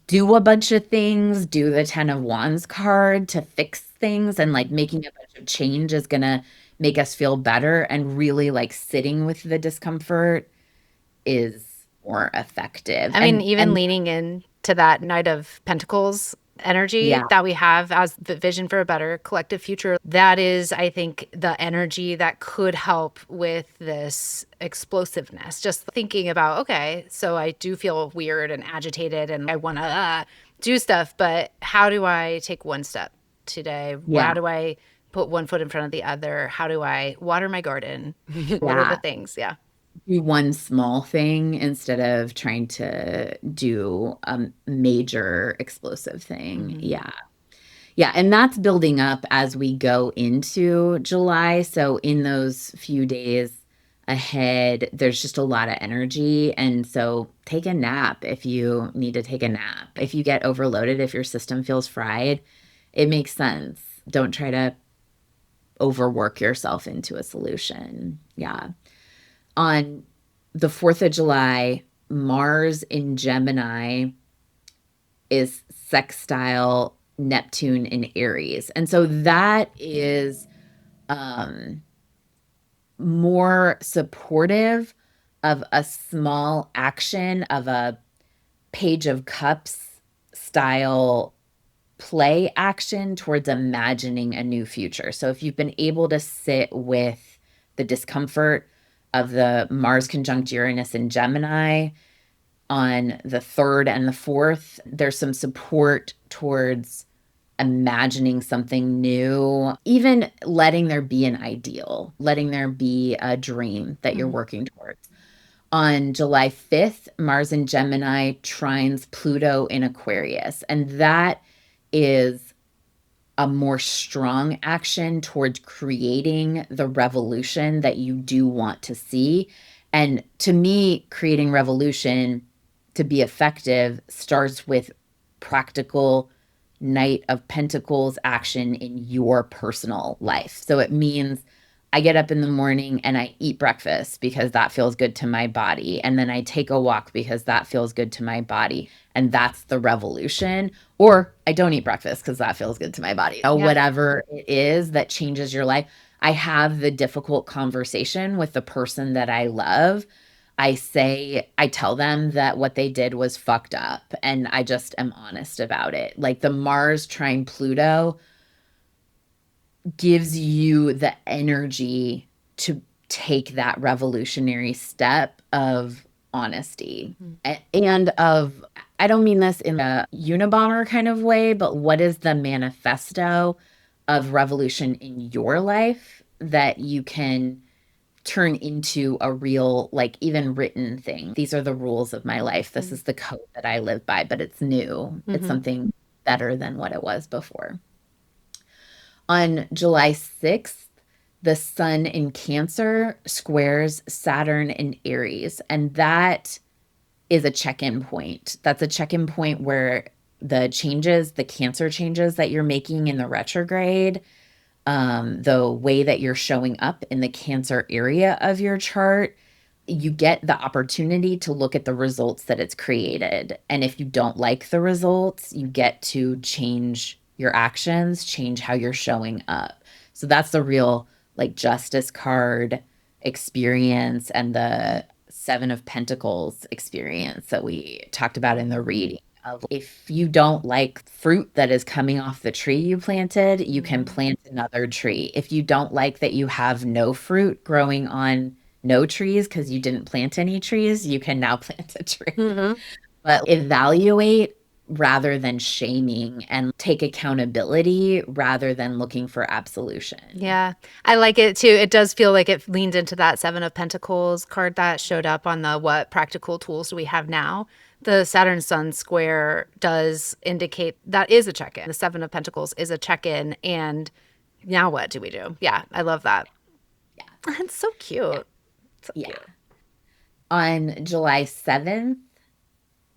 do a bunch of things, do the 10 of Wands card to fix things, and like making a bunch of change is going to make us feel better, and really like sitting with the discomfort is more effective. I mean, even leaning into that Knight of Pentacles energy Yeah, that we have as the vision for a better collective future, that is, I think, the energy that could help with this explosiveness. Just thinking about, okay, so I do feel weird and agitated and I want to do stuff, but how do I take one step today? yeah, How do I put one foot in front of the other? How do I water my garden? What are the yeah. things? Yeah. Do one small thing instead of trying to do a major explosive thing. Mm-hmm. Yeah. Yeah. And that's building up as we go into July. So, in those few days ahead, there's just a lot of energy. And so, take a nap if you need to take a nap. If you get overloaded, if your system feels fried, it makes sense. Don't try to overwork yourself into a solution. Yeah. On the 4th of July, Mars in Gemini is sextile Neptune in Aries. And so that is um, more supportive of a small action of a Page of Cups style play action towards imagining a new future. So if you've been able to sit with the discomfort of the Mars conjunct Uranus in Gemini on the 3rd and the 4th, there's some support towards imagining something new, even letting there be an ideal, letting there be a dream that you're working towards. On July 5th, Mars in Gemini trines Pluto in Aquarius. And that is a more strong action towards creating the revolution that you do want to see. And to me, creating revolution to be effective starts with practical Knight of Pentacles action in your personal life. So it means I get up in the morning and I eat breakfast because that feels good to my body. And then I take a walk because that feels good to my body. And that's the revolution. Or I don't eat breakfast because that feels good to my body. Whatever it is that changes your life. I have the difficult conversation with the person that I love. I tell them that what they did was fucked up, and I just am honest about it. Like the Mars trine Pluto gives you the energy to take that revolutionary step of honesty and of, I don't mean this in a Unabomber kind of way, but what is the manifesto of revolution in your life that you can turn into a real, like even written thing? These are the rules of my life. This is the code that I live by, but it's new. It's something better than what it was before. On July 6th, the sun in Cancer squares Saturn in Aries. And that is a check-in point. That's a check-in point where the changes, the Cancer changes that you're making in the retrograde, the way that you're showing up in the Cancer area of your chart, you get the opportunity to look at the results that it's created. And if you don't like the results, you get to change your actions, change how you're showing up. So that's the real like justice card experience and the Seven of Pentacles experience that we talked about in the reading. If you don't like fruit that is coming off the tree you planted, you can plant another tree. If you don't like that you have no fruit growing on no trees because you didn't plant any trees, you can now plant a tree. But evaluate rather than shaming, and take accountability rather than looking for absolution. Yeah, I like it too. It does feel like it leaned into that Seven of Pentacles card that showed up on the what practical tools do we have now. The Saturn Sun square does indicate that is a check-in. The Seven of Pentacles is a check-in, and now what do we do? Yeah, I love that. Yeah. That's so cute. So Yeah. cute. On July 7th,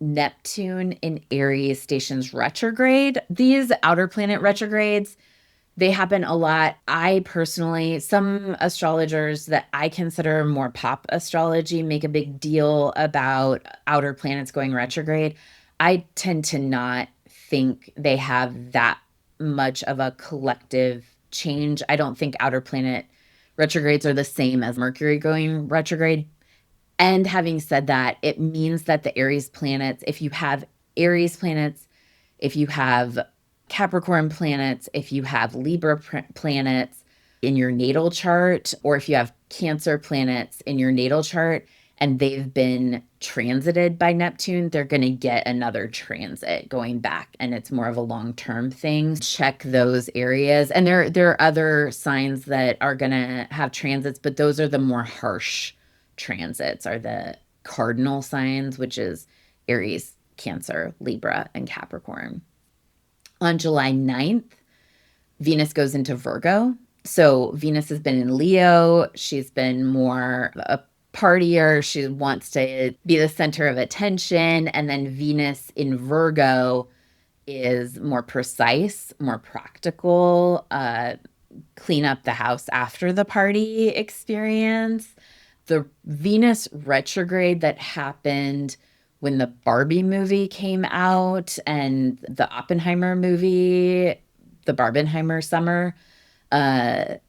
Neptune in Aries stations retrograde. These outer planet retrogrades, they happen a lot. I personally, some astrologers that I consider more pop astrology make a big deal about outer planets going retrograde. I tend to not think they have that much of a collective change. I don't think outer planet retrogrades are the same as Mercury going retrograde. And having said that, it means that the Aries planets, if you have Aries planets, if you have Capricorn planets, if you have Libra planets in your natal chart, or if you have Cancer planets in your natal chart and they've been transited by Neptune, they're going to get another transit going back, and it's more of a long-term thing. Check those areas. And there are other signs that are going to have transits, but those are the more harsh transits, are the cardinal signs, which is Aries, Cancer, Libra, and Capricorn. On July 9th, Venus goes into Virgo. So Venus has been in Leo. She's been more a partier. She wants to be the center of attention. And then Venus in Virgo is more precise, more practical, clean up the house after the party experience. The Venus retrograde that happened when the Barbie movie came out and the Oppenheimer movie, the Barbenheimer summer, that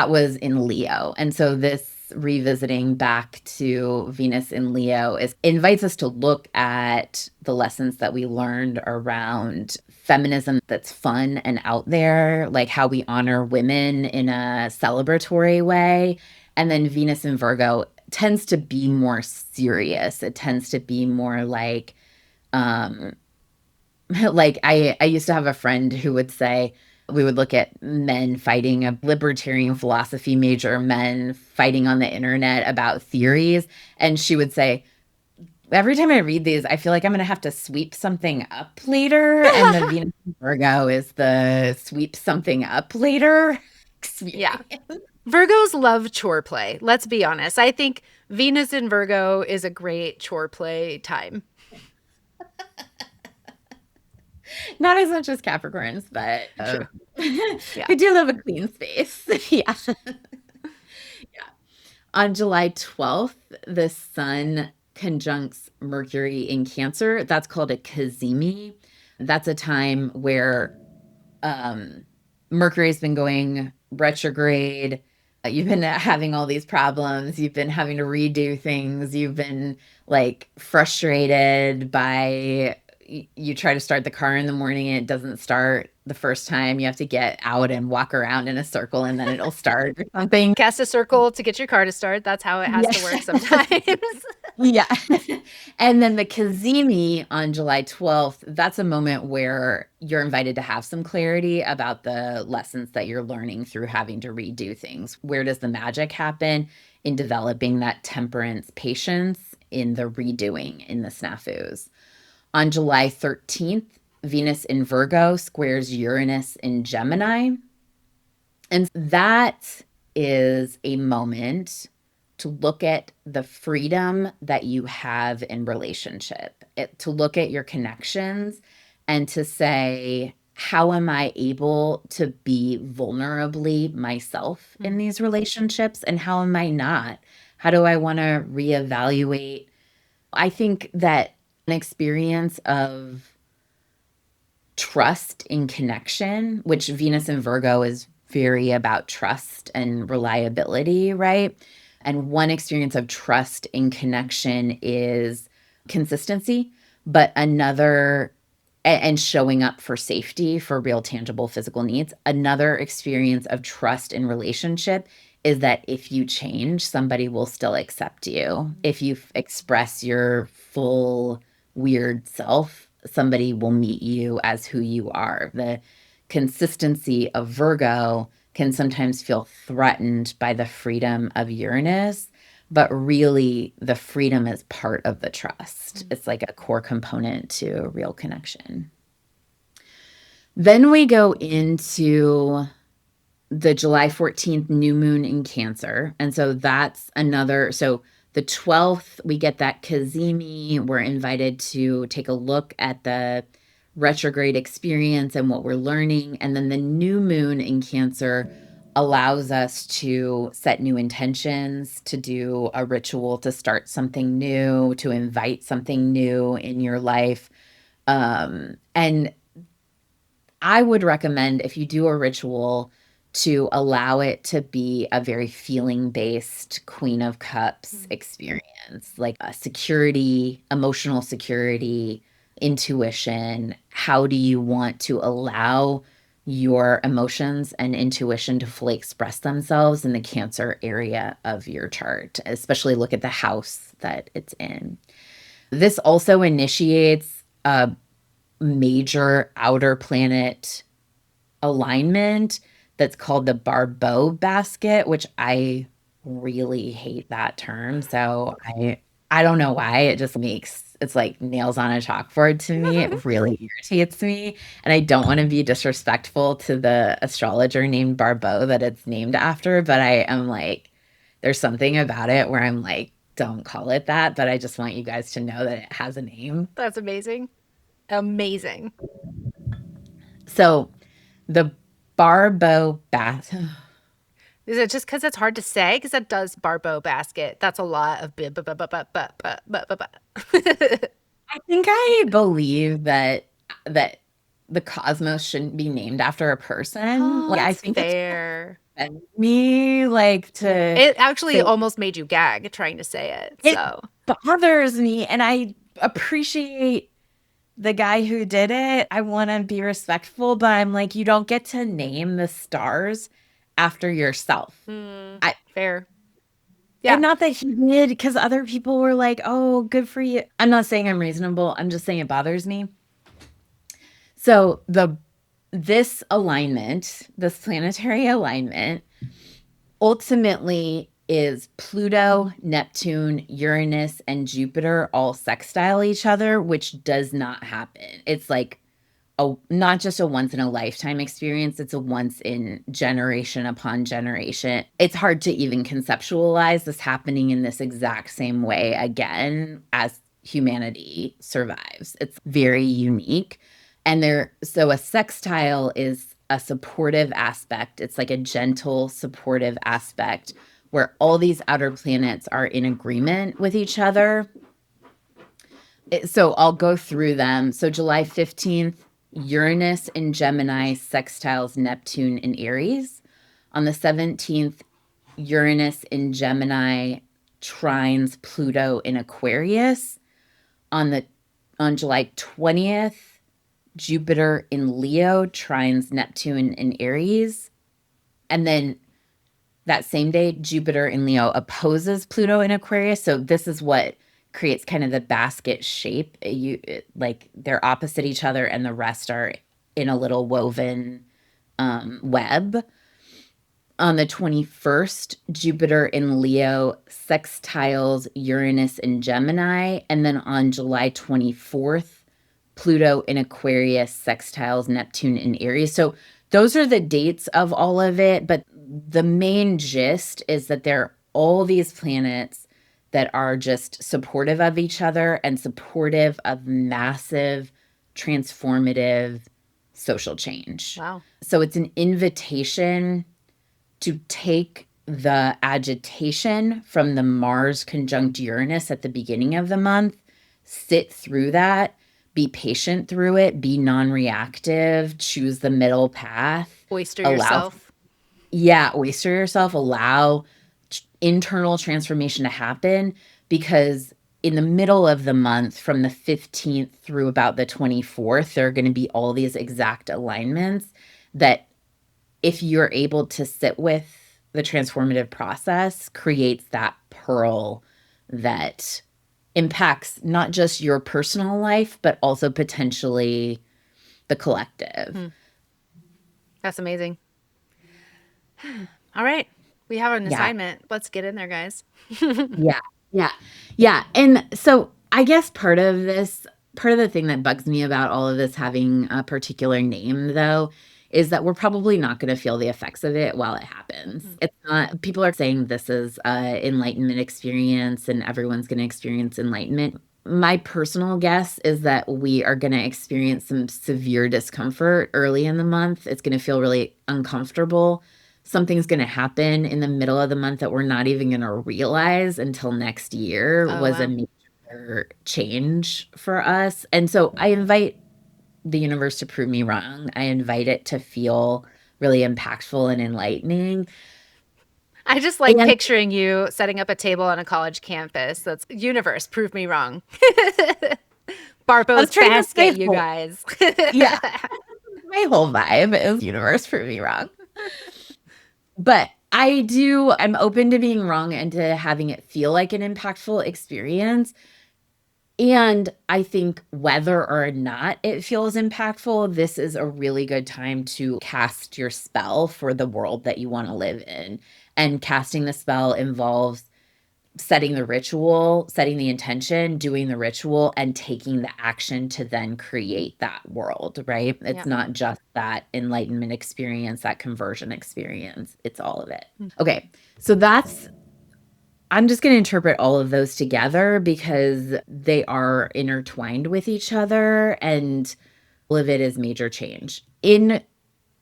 was in Leo. And so this revisiting back to Venus in Leo invites us to look at the lessons that we learned around feminism that's fun and out there, like how we honor women in a celebratory way. And then Venus in Virgo tends to be more serious. It tends to be more like like I used to have a friend who would say, we would look at men fighting, a libertarian philosophy major, men fighting on the internet about theories. And she would say, every time I read these, I feel like I'm going to have to sweep something up later. And the Venus in Virgo is the sweep something up later Yeah. experience. Virgos love chore play. Let's be honest. I think Venus in Virgo is a great chore play time. Not as much as Capricorns, but True. Yeah. we do love a clean space. Yeah. On July 12th, the sun conjuncts Mercury in Cancer. That's called a Cazimi. That's a time where Mercury's been going retrograde. You've been having all these problems. You've been having to redo things. You've been like frustrated by you try to start the car in the morning and it doesn't start the first time. You have to get out and walk around in a circle and then it'll start or something. Cast a circle to get your car to start. That's how it has Yeah. to work sometimes. Yeah. And then the Cazimi on July 12th, that's a moment where you're invited to have some clarity about the lessons that you're learning through having to redo things. Where does the magic happen in developing that temperance patience in the redoing, in the snafus? On July 13th, Venus in Virgo squares Uranus in Gemini. And that is a moment to look at the freedom that you have in relationship, to look at your connections and to say, how am I able to be vulnerably myself in these relationships and how am I not? How do I want to reevaluate? I think that an experience of trust in connection, which Venus in Virgo is very about trust and reliability, right? And one experience of trust in connection is consistency, but another, and showing up for safety for real tangible physical needs. Another experience of trust in relationship is that if you change, somebody will still accept you. If you express your full weird self, somebody will meet you as who you are. The consistency of Virgo can sometimes feel threatened by the freedom of Uranus, but really the freedom is part of the trust. It's like a core component to real connection. Then we go into the July 14th new moon in Cancer. And so that's another, so the 12th, we get that Cazimi. We're invited to take a look at the retrograde experience and what we're learning. And then the new moon in Cancer allows us to set new intentions, to do a ritual, to start something new, to invite something new in your life. And I would recommend if you do a ritual to allow it to be a very feeling based Queen of Cups experience, like a security, emotional security, intuition. How do you want to allow your emotions and intuition to fully express themselves in the Cancer area of your chart? Especially look at the house that it's in. This also initiates a major outer planet alignment that's called the Barbeau basket, which I really hate that term. So I don't know why. It just makes it's like nails on a chalkboard to me. It really irritates me. And I don't want to be disrespectful to the astrologer named Barbeau that it's named after, but I am like, there's something about it where I'm like, don't call it that. But I just want you guys to know that it has a name. That's amazing. Amazing. So the Barbeau bath. Is it just because it's hard to say? Because that does Barbeau basket. That's a lot of I think I believe that the cosmos shouldn't be named after a person. Oh, Like I that's think it's fair. offend me like to It actually say almost made you gag trying to say it. it So, bothers me and I appreciate the guy who did it. I want to be respectful, but I'm like you don't get to name the stars after yourself. I fair. And Yeah. not that he did, because other people were like, oh, good for you. I'm not saying I'm reasonable. I'm just saying it bothers me. So this alignment, this planetary alignment, ultimately is Pluto, Neptune, Uranus, and Jupiter all sextile each other, which does not happen. It's like not just a once in a lifetime experience, it's a once in generation upon generation. It's hard to even conceptualize this happening in this exact same way again as humanity survives. It's very unique. So a sextile is a supportive aspect. It's like a gentle, supportive aspect where all these outer planets are in agreement with each other. So I'll go through them. So July 15th, Uranus in Gemini sextiles Neptune in Aries. On the 17th, Uranus in Gemini trines Pluto in Aquarius. On July 20th, Jupiter in Leo trines Neptune in Aries. And then that same day, Jupiter in Leo opposes Pluto in Aquarius. So this is what creates kind of the basket shape. Like they're opposite each other and the rest are in a little woven web. On the 21st, Jupiter in Leo sextiles Uranus in Gemini. And then on July 24th, Pluto in Aquarius sextiles Neptune in Aries. So those are the dates of all of it. But the main gist is that there are all these planets that are just supportive of each other and supportive of massive, transformative social change. Wow. So it's an invitation to take the agitation from the Mars conjunct Uranus at the beginning of the month, sit through that, be patient through it, be non-reactive, choose the middle path. Oyster yourself. Oyster yourself, allow internal transformation to happen, because in the middle of the month, from the 15th through about the 24th, there are going to be all these exact alignments that, if you're able to sit with the transformative process, creates that pearl that impacts not just your personal life, but also potentially the collective. That's amazing. All right. We have an Yeah. assignment. Let's get in there, guys. Yeah. Yeah. Yeah. And so I guess part of the thing that bugs me about all of this having a particular name, though, is that we're probably not going to feel the effects of it while it happens. It's not, people are saying this is an enlightenment experience and everyone's going to experience enlightenment. My personal guess is that we are going to experience some severe discomfort early in the month. It's going to feel really uncomfortable. Something's going to happen in the middle of the month that we're not even going to realize until next year was a major change for us. And so I invite the universe to prove me wrong. I invite it to feel really impactful and enlightening. I just like And picturing you setting up a table on a college campus. That's universe, prove me wrong. Barbo's basket, you guys. Yeah, my whole vibe is universe prove me wrong. But I'm open to being wrong and to having it feel like an impactful experience. And I think whether or not it feels impactful, this is a really good time to cast your spell for the world that you want to live in. And casting the spell involves setting the ritual, setting the intention, doing the ritual, and taking the action to then create that world, right? It's not just that enlightenment experience, that conversion experience. It's all of it. Okay. So I'm just going to interpret all of those together because they are intertwined with each other, and all of it is major change. In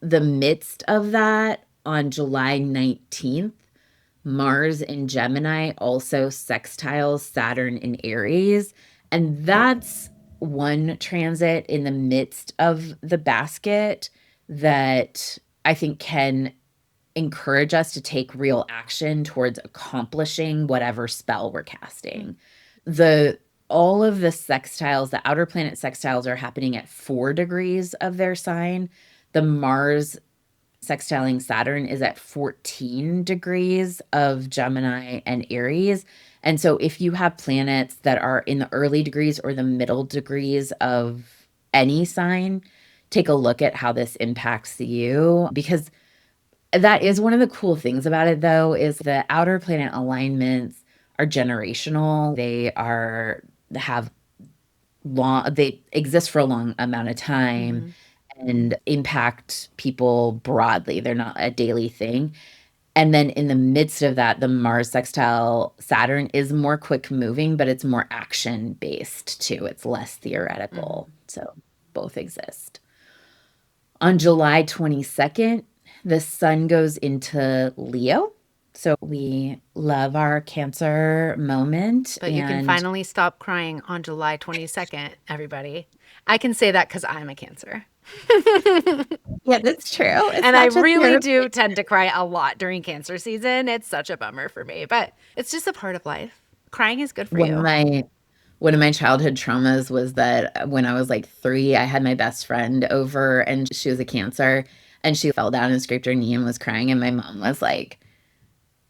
the midst of that, on July 19th, Mars in Gemini also sextiles Saturn in Aries. And that's one transit in the midst of the basket that I think can encourage us to take real action towards accomplishing whatever spell we're casting. All of the sextiles, the outer planet sextiles, are happening at 4 degrees of their sign. The Mars sextiling Saturn is at 14 degrees of Gemini and Aries. And so if you have planets that are in the early degrees or the middle degrees of any sign, take a look at how this impacts you, because that is one of the cool things about it, though, is the outer planet alignments are generational. They exist for a long amount of time and impact people broadly. They're not a daily thing. And then in the midst of that, the Mars sextile Saturn is more quick moving, but it's more action based too. It's less theoretical. So both exist. On July 22nd, the sun goes into Leo. So we love our Cancer moment. But you can finally stop crying on July 22nd, everybody. I can say that because I'm a Cancer. Yeah, that's true. And I really do tend to cry a lot during Cancer season. It's such a bummer for me, but it's just a part of life. Crying is good for you. One of my childhood traumas was that when I was like 3, I had my best friend over and she was a Cancer and she fell down and scraped her knee and was crying. And my mom was like,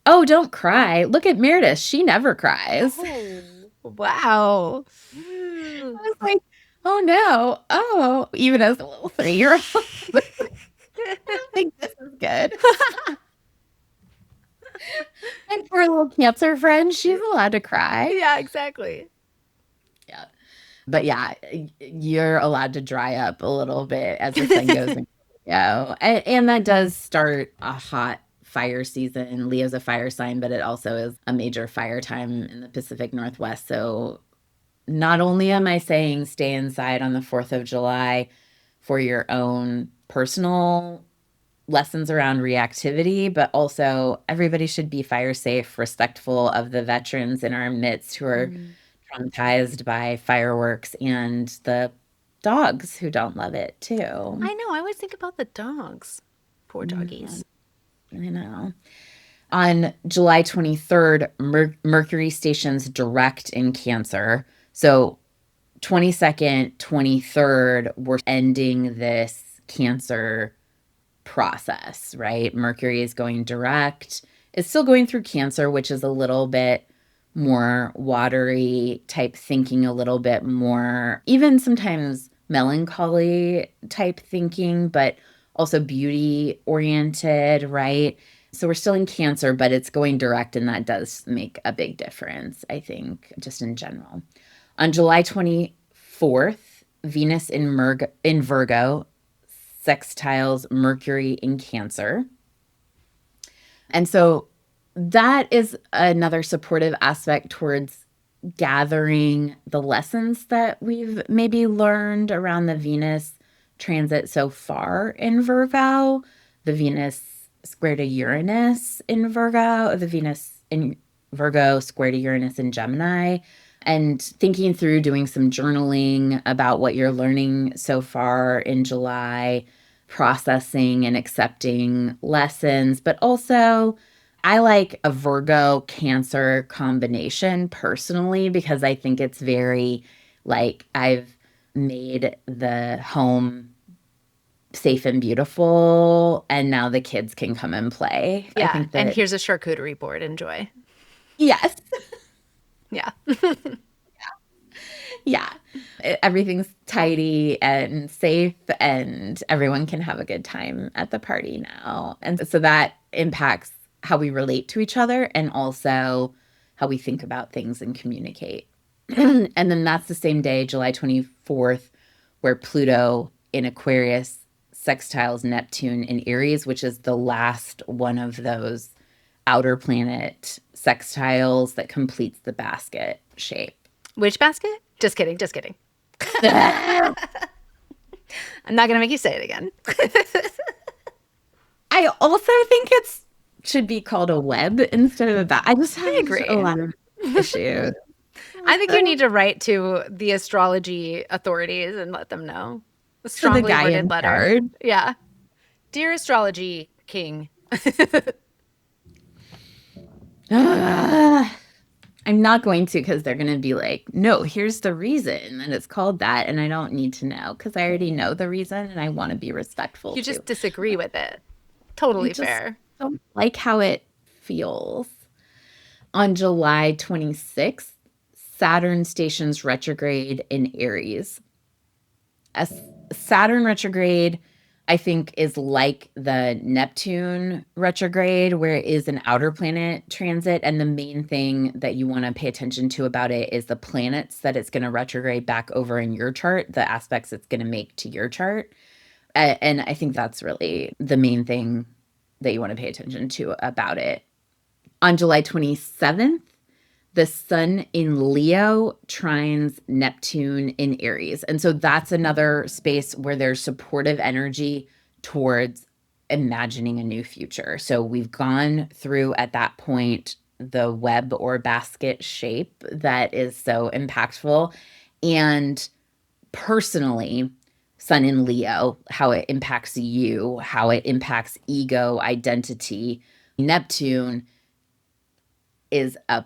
"Oh, don't cry. Look at Meredith. She never cries." Oh, wow. I was like, "Oh no. Oh," even as a little 3-year-old. I don't think this is good. And poor little Cancer friend, she's allowed to cry. Yeah, exactly. Yeah. But yeah, you're allowed to dry up a little bit as the sun goes into Leo. And that does start a hot fire season. Leo's a fire sign, but it also is a major fire time in the Pacific Northwest. So not only am I saying stay inside on the 4th of July for your own personal lessons around reactivity, but also everybody should be fire safe, respectful of the veterans in our midst who are traumatized by fireworks and the dogs who don't love it too. I know. I always think about the dogs. Poor doggies. I know. On July 23rd, Mercury stations direct in Cancer. So 22nd, 23rd, we're ending this Cancer process, right? Mercury is going direct. It's still going through Cancer, which is a little bit more watery type thinking, a little bit more, even sometimes melancholy type thinking, but also beauty oriented, right? So we're still in Cancer, but it's going direct, and that does make a big difference, I think, just in general. On July 24th, Venus in Virgo sextiles Mercury in Cancer. And so that is another supportive aspect towards gathering the lessons that we've maybe learned around the Venus transit so far in Virgo, the Venus square to Uranus in Virgo, the Venus in Virgo square to Uranus in Gemini, and thinking through doing some journaling about what you're learning so far in July, processing and accepting lessons, but also I like a Virgo Cancer combination personally because I think it's very like I've made the home safe and beautiful and now the kids can come and play. Yeah. I think that, and here's a charcuterie board. Enjoy. yes. Yeah. Yeah. Everything's tidy and safe and everyone can have a good time at the party now. And so that impacts how we relate to each other and also how we think about things and communicate. And then that's the same day, July 24th, where Pluto in Aquarius sextiles Neptune in Aries, which is the last one of those outer planet sextiles that completes the basket shape. Which basket? Just kidding. Just kidding. I'm not going to make you say it again. I also think it should be called a web instead of a basket. I just have a lot of issues. I think you need to write to the astrology authorities and let them know. A strongly the guy worded in letter. charge. Yeah. Dear astrology king. I'm not going to because they're going to be like, no, here's the reason and it's called that. And I don't need to know because I already know the reason and I want to be respectful. You just disagree with it. Totally fair. I don't like how it feels. On July 26th, Saturn stations retrograde in Aries. Saturn retrograde, I think, is like the Neptune retrograde, where it is an outer planet transit. And the main thing that you want to pay attention to about it is the planets that it's going to retrograde back over in your chart, the aspects it's going to make to your chart. And I think that's really the main thing that you want to pay attention to about it. On July 27th, the sun in Leo trines Neptune in Aries. And so that's another space where there's supportive energy towards imagining a new future. So we've gone through at that point the web or basket shape that is so impactful. And personally, sun in Leo, how it impacts you, how it impacts ego, identity. Neptune is a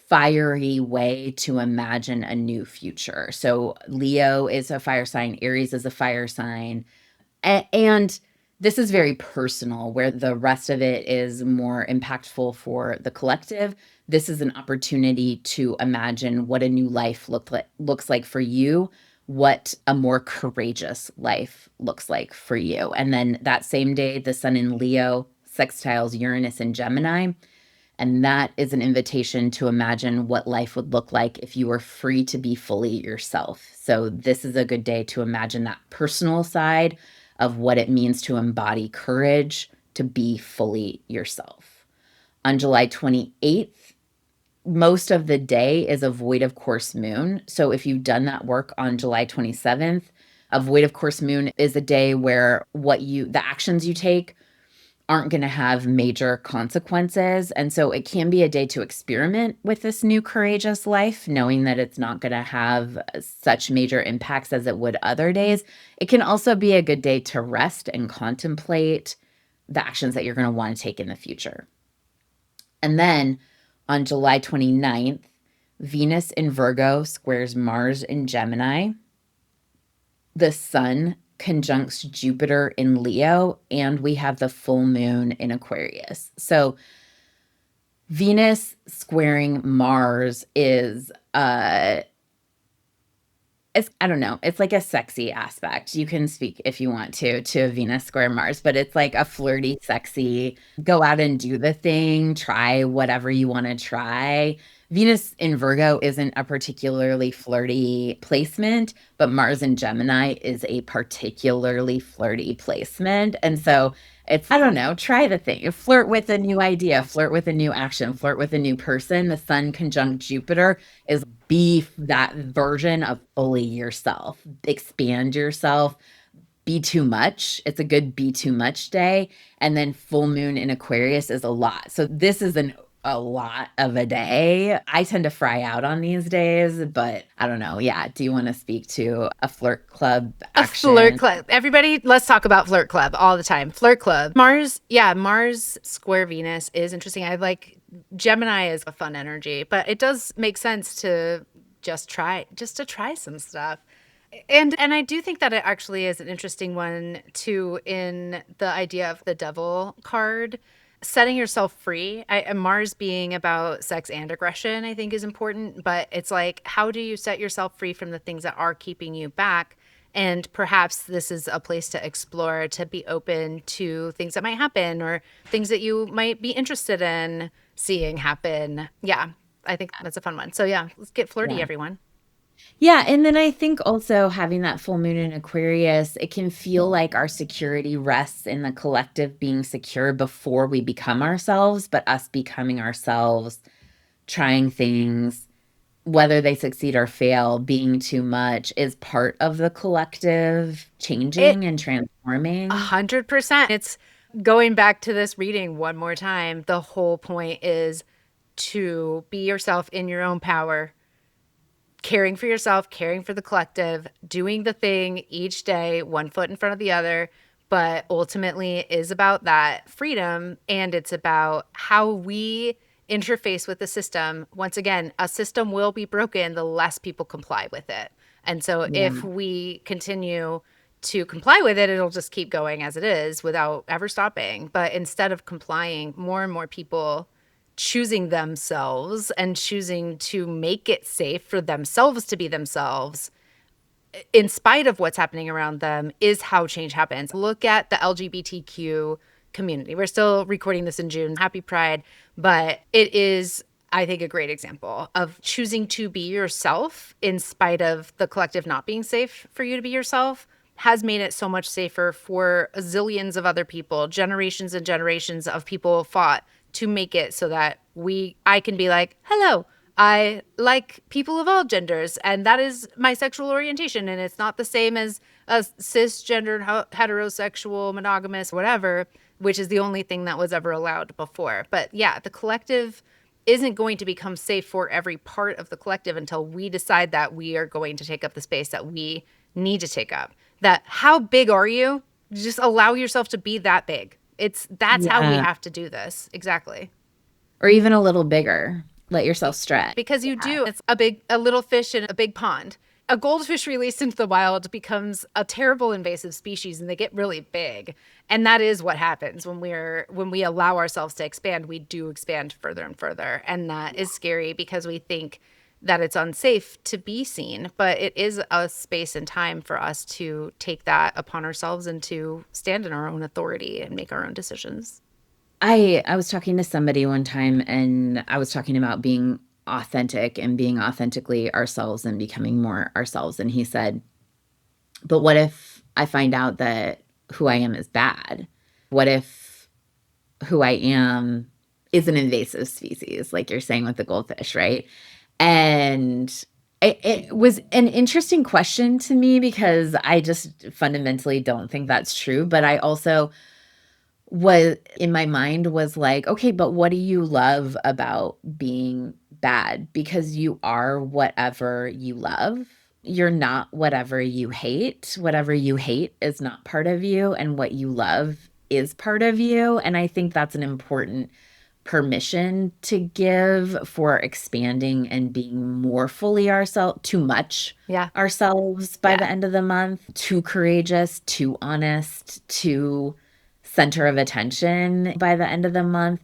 fiery way to imagine a new future. So Leo is a fire sign, Aries is a fire sign. And this is very personal, where the rest of it is more impactful for the collective. This is an opportunity to imagine what a new life looks like for you, what a more courageous life looks like for you. And then that same day, the sun in Leo sextiles Uranus and Gemini. And that is an invitation to imagine what life would look like if you were free to be fully yourself. So this is a good day to imagine that personal side of what it means to embody courage, to be fully yourself. On July 28th, most of the day is a void of course moon. So if you've done that work on July 27th, a void of course moon is a day where the actions you take aren't going to have major consequences. And so it can be a day to experiment with this new courageous life, knowing that it's not going to have such major impacts as it would other days. It can also be a good day to rest and contemplate the actions that you're going to want to take in the future. And then on July 29th, Venus in Virgo squares Mars in Gemini. The sun conjuncts Jupiter in Leo, and we have the full moon in Aquarius. So Venus squaring Mars is I don't know, it's like a sexy aspect. You can speak if you want to a Venus square Mars, but it's like a flirty, sexy, go out and do the thing, try whatever you want to try. Venus in Virgo isn't a particularly flirty placement, but Mars in Gemini is a particularly flirty placement. And so it's, I don't know, try the thing. Flirt with a new idea, flirt with a new action, flirt with a new person. The sun conjunct Jupiter is be that version of fully yourself, expand yourself, be too much. It's a good be too much day. And then full moon in Aquarius is a lot. So this is a lot of a day. I tend to fry out on these days, but I don't know. Yeah. Do you want to speak to a flirt club action? A flirt club. Everybody, let's talk about flirt club all the time. Flirt club. Mars square Venus is interesting. I like Gemini is a fun energy, but it does make sense to just try some stuff. And I do think that it actually is an interesting one too, in the idea of the devil card. Setting yourself free. Mars being about sex and aggression, I think, is important. But it's like, how do you set yourself free from the things that are keeping you back? And perhaps this is a place to explore, to be open to things that might happen or things that you might be interested in seeing happen. Yeah, I think that's a fun one. So yeah, let's get flirty, everyone. Yeah, and then I think also having that full moon in Aquarius, it can feel like our security rests in the collective being secure before we become ourselves, but us becoming ourselves, trying things, whether they succeed or fail, being too much is part of the collective It changing and transforming. 100%. It's going back to this reading one more time. The whole point is to be yourself in your own power, caring for yourself, caring for the collective, doing the thing each day, one foot in front of the other. But ultimately, it is about that freedom, and it's about how we interface with the system. Once again, a system will be broken the less people comply with it. And so Yeah. if we continue to comply with it, it'll just keep going as it is without ever stopping. But instead of complying, more and more people choosing themselves and choosing to make it safe for themselves to be themselves, in spite of what's happening around them, is how change happens. Look at the LGBTQ community. We're still recording this in June. Happy Pride. But it is, I think, a great example of choosing to be yourself in spite of the collective not being safe for you to be yourself has made it so much safer for zillions of other people. Generations and generations of people fought to make it so that I can be like, hello, I like people of all genders, and that is my sexual orientation. And it's not the same as a cisgendered, heterosexual, monogamous, whatever, which is the only thing that was ever allowed before. But yeah, the collective isn't going to become safe for every part of the collective until we decide that we are going to take up the space that we need to take up. That how big are you? Just allow yourself to be that big. That's how we Yeah. have to do this. Exactly. Or even a little bigger. Let yourself stretch. Because you do. It's a little fish in a big pond. A goldfish released into the wild becomes a terrible invasive species and they get really big. And that is what happens when we allow ourselves to expand. We do expand further and further. And that is scary because we think that it's unsafe to be seen, but it is a space and time for us to take that upon ourselves and to stand in our own authority and make our own decisions. I was talking to somebody one time and I was talking about being authentic and being authentically ourselves and becoming more ourselves. And he said, but what if I find out that who I am is bad? What if who I am is an invasive species, like you're saying with the goldfish, right? And it was an interesting question to me because I just fundamentally don't think that's true. But I also was in my mind was like, okay, but what do you love about being bad? Because you are whatever you love. You're not whatever you hate. Whatever you hate is not part of you, and what you love is part of you. And I think that's an important permission to give for expanding and being more fully ourselves, too much Yeah. ourselves by the end of the month, too courageous, too honest, too center of attention by the end of the month.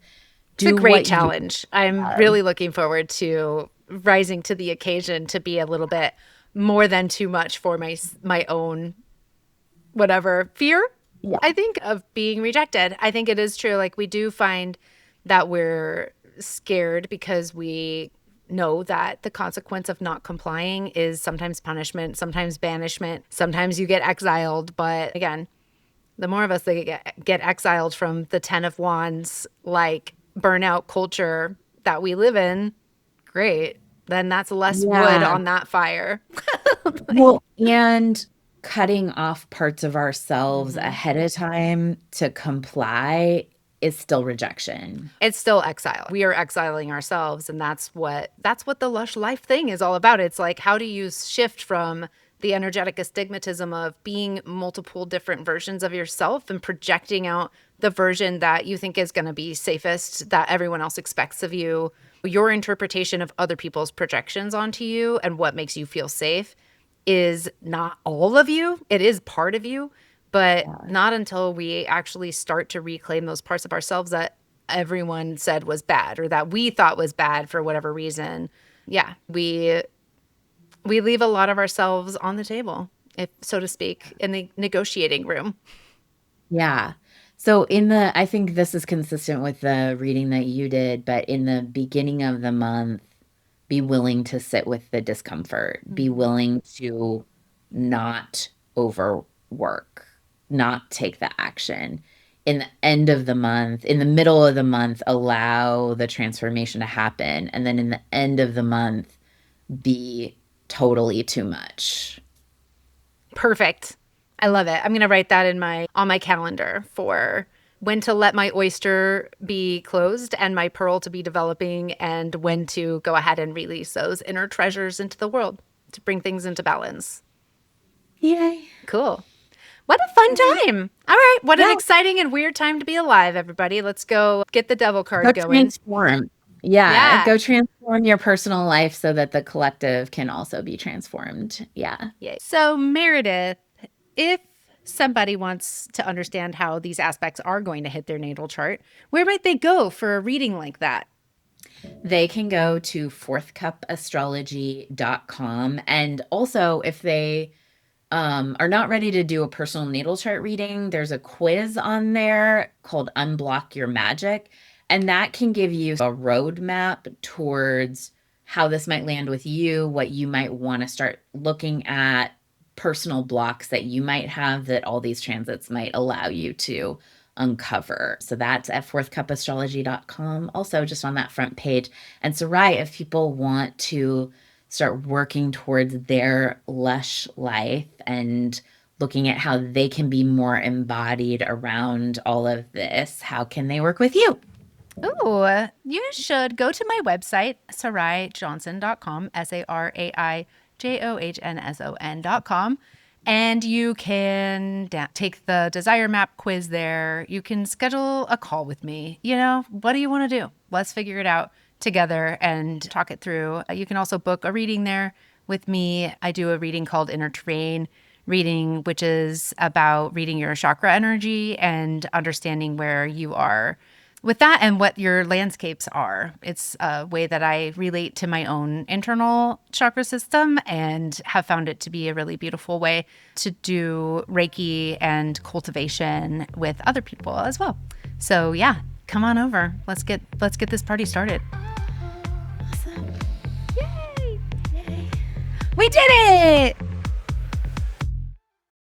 It's a Do great what you challenge. I'm love. really looking forward to rising to the occasion to be a little bit more than too much for my own whatever fear, Yeah. I think, of being rejected. I think it is true. Like we do find that we're scared because we know that the consequence of not complying is sometimes punishment, sometimes banishment, sometimes you get exiled. But again, the more of us that get exiled from the 10 of Wands, like burnout culture that we live in, great. Then that's less wood Yeah. on that fire. Well, and cutting off parts of ourselves ahead of time to comply is still rejection. It's still exile. We are exiling ourselves, and that's what the lush life thing is all about. It's like, how do you shift from the energetic astigmatism of being multiple different versions of yourself and projecting out the version that you think is going to be safest, that everyone else expects of you, your interpretation of other people's projections onto you and what makes you feel safe is not all of you. It is part of you, but not until we actually start to reclaim those parts of ourselves that everyone said was bad or that we thought was bad for whatever reason. Yeah, we leave a lot of ourselves on the table, if so to speak, in the negotiating room. Yeah. So I think this is consistent with the reading that you did, but in the beginning of the month, be willing to sit with the discomfort, be willing to not overwork, not take the action. In the end of the month, in the middle of the month, allow the transformation to happen. And then in the end of the month, be totally too much. Perfect. I love it. I'm going to write that in my on my calendar for when to let my oyster be closed and my pearl to be developing, and when to go ahead and release those inner treasures into the world to bring things into balance. Yay. Cool. What a fun time. All right. What an Yeah. exciting and weird time to be alive, everybody. Let's go get the devil Go card going. transform. Yeah, Yeah. go transform your personal life so that the collective can also be transformed. Yeah. Yay. So, Meredith, if somebody wants to understand how these aspects are going to hit their natal chart, where might they go for a reading like that? They can go to fourthcupastrology.com. And also, if they are not ready to do a personal natal chart reading, there's a quiz on there called Unblock Your Magic. And that can give you a roadmap towards how this might land with you, what you might want to start looking at, personal blocks that you might have that all these transits might allow you to uncover. So that's at fourthcupastrology.com. Also, just on that front page. And Sarai, if people want to start working towards their lush life and looking at how they can be more embodied around all of this, how can they work with you? Ooh, you should go to my website, saraijohnson.com, SaraiJohnson.com, and you can take the Desire Map quiz there. You can schedule a call with me. You know, what do you want to do? Let's figure it out together and talk it through. You can also book a reading there with me. I do a reading called Inner Terrain reading, which is about reading your chakra energy and understanding where you are with that and what your landscapes are. It's a way that I relate to my own internal chakra system and have found it to be a really beautiful way to do Reiki and cultivation with other people as well. So yeah, come on over. Let's get this party started. Awesome. Yay! We did it!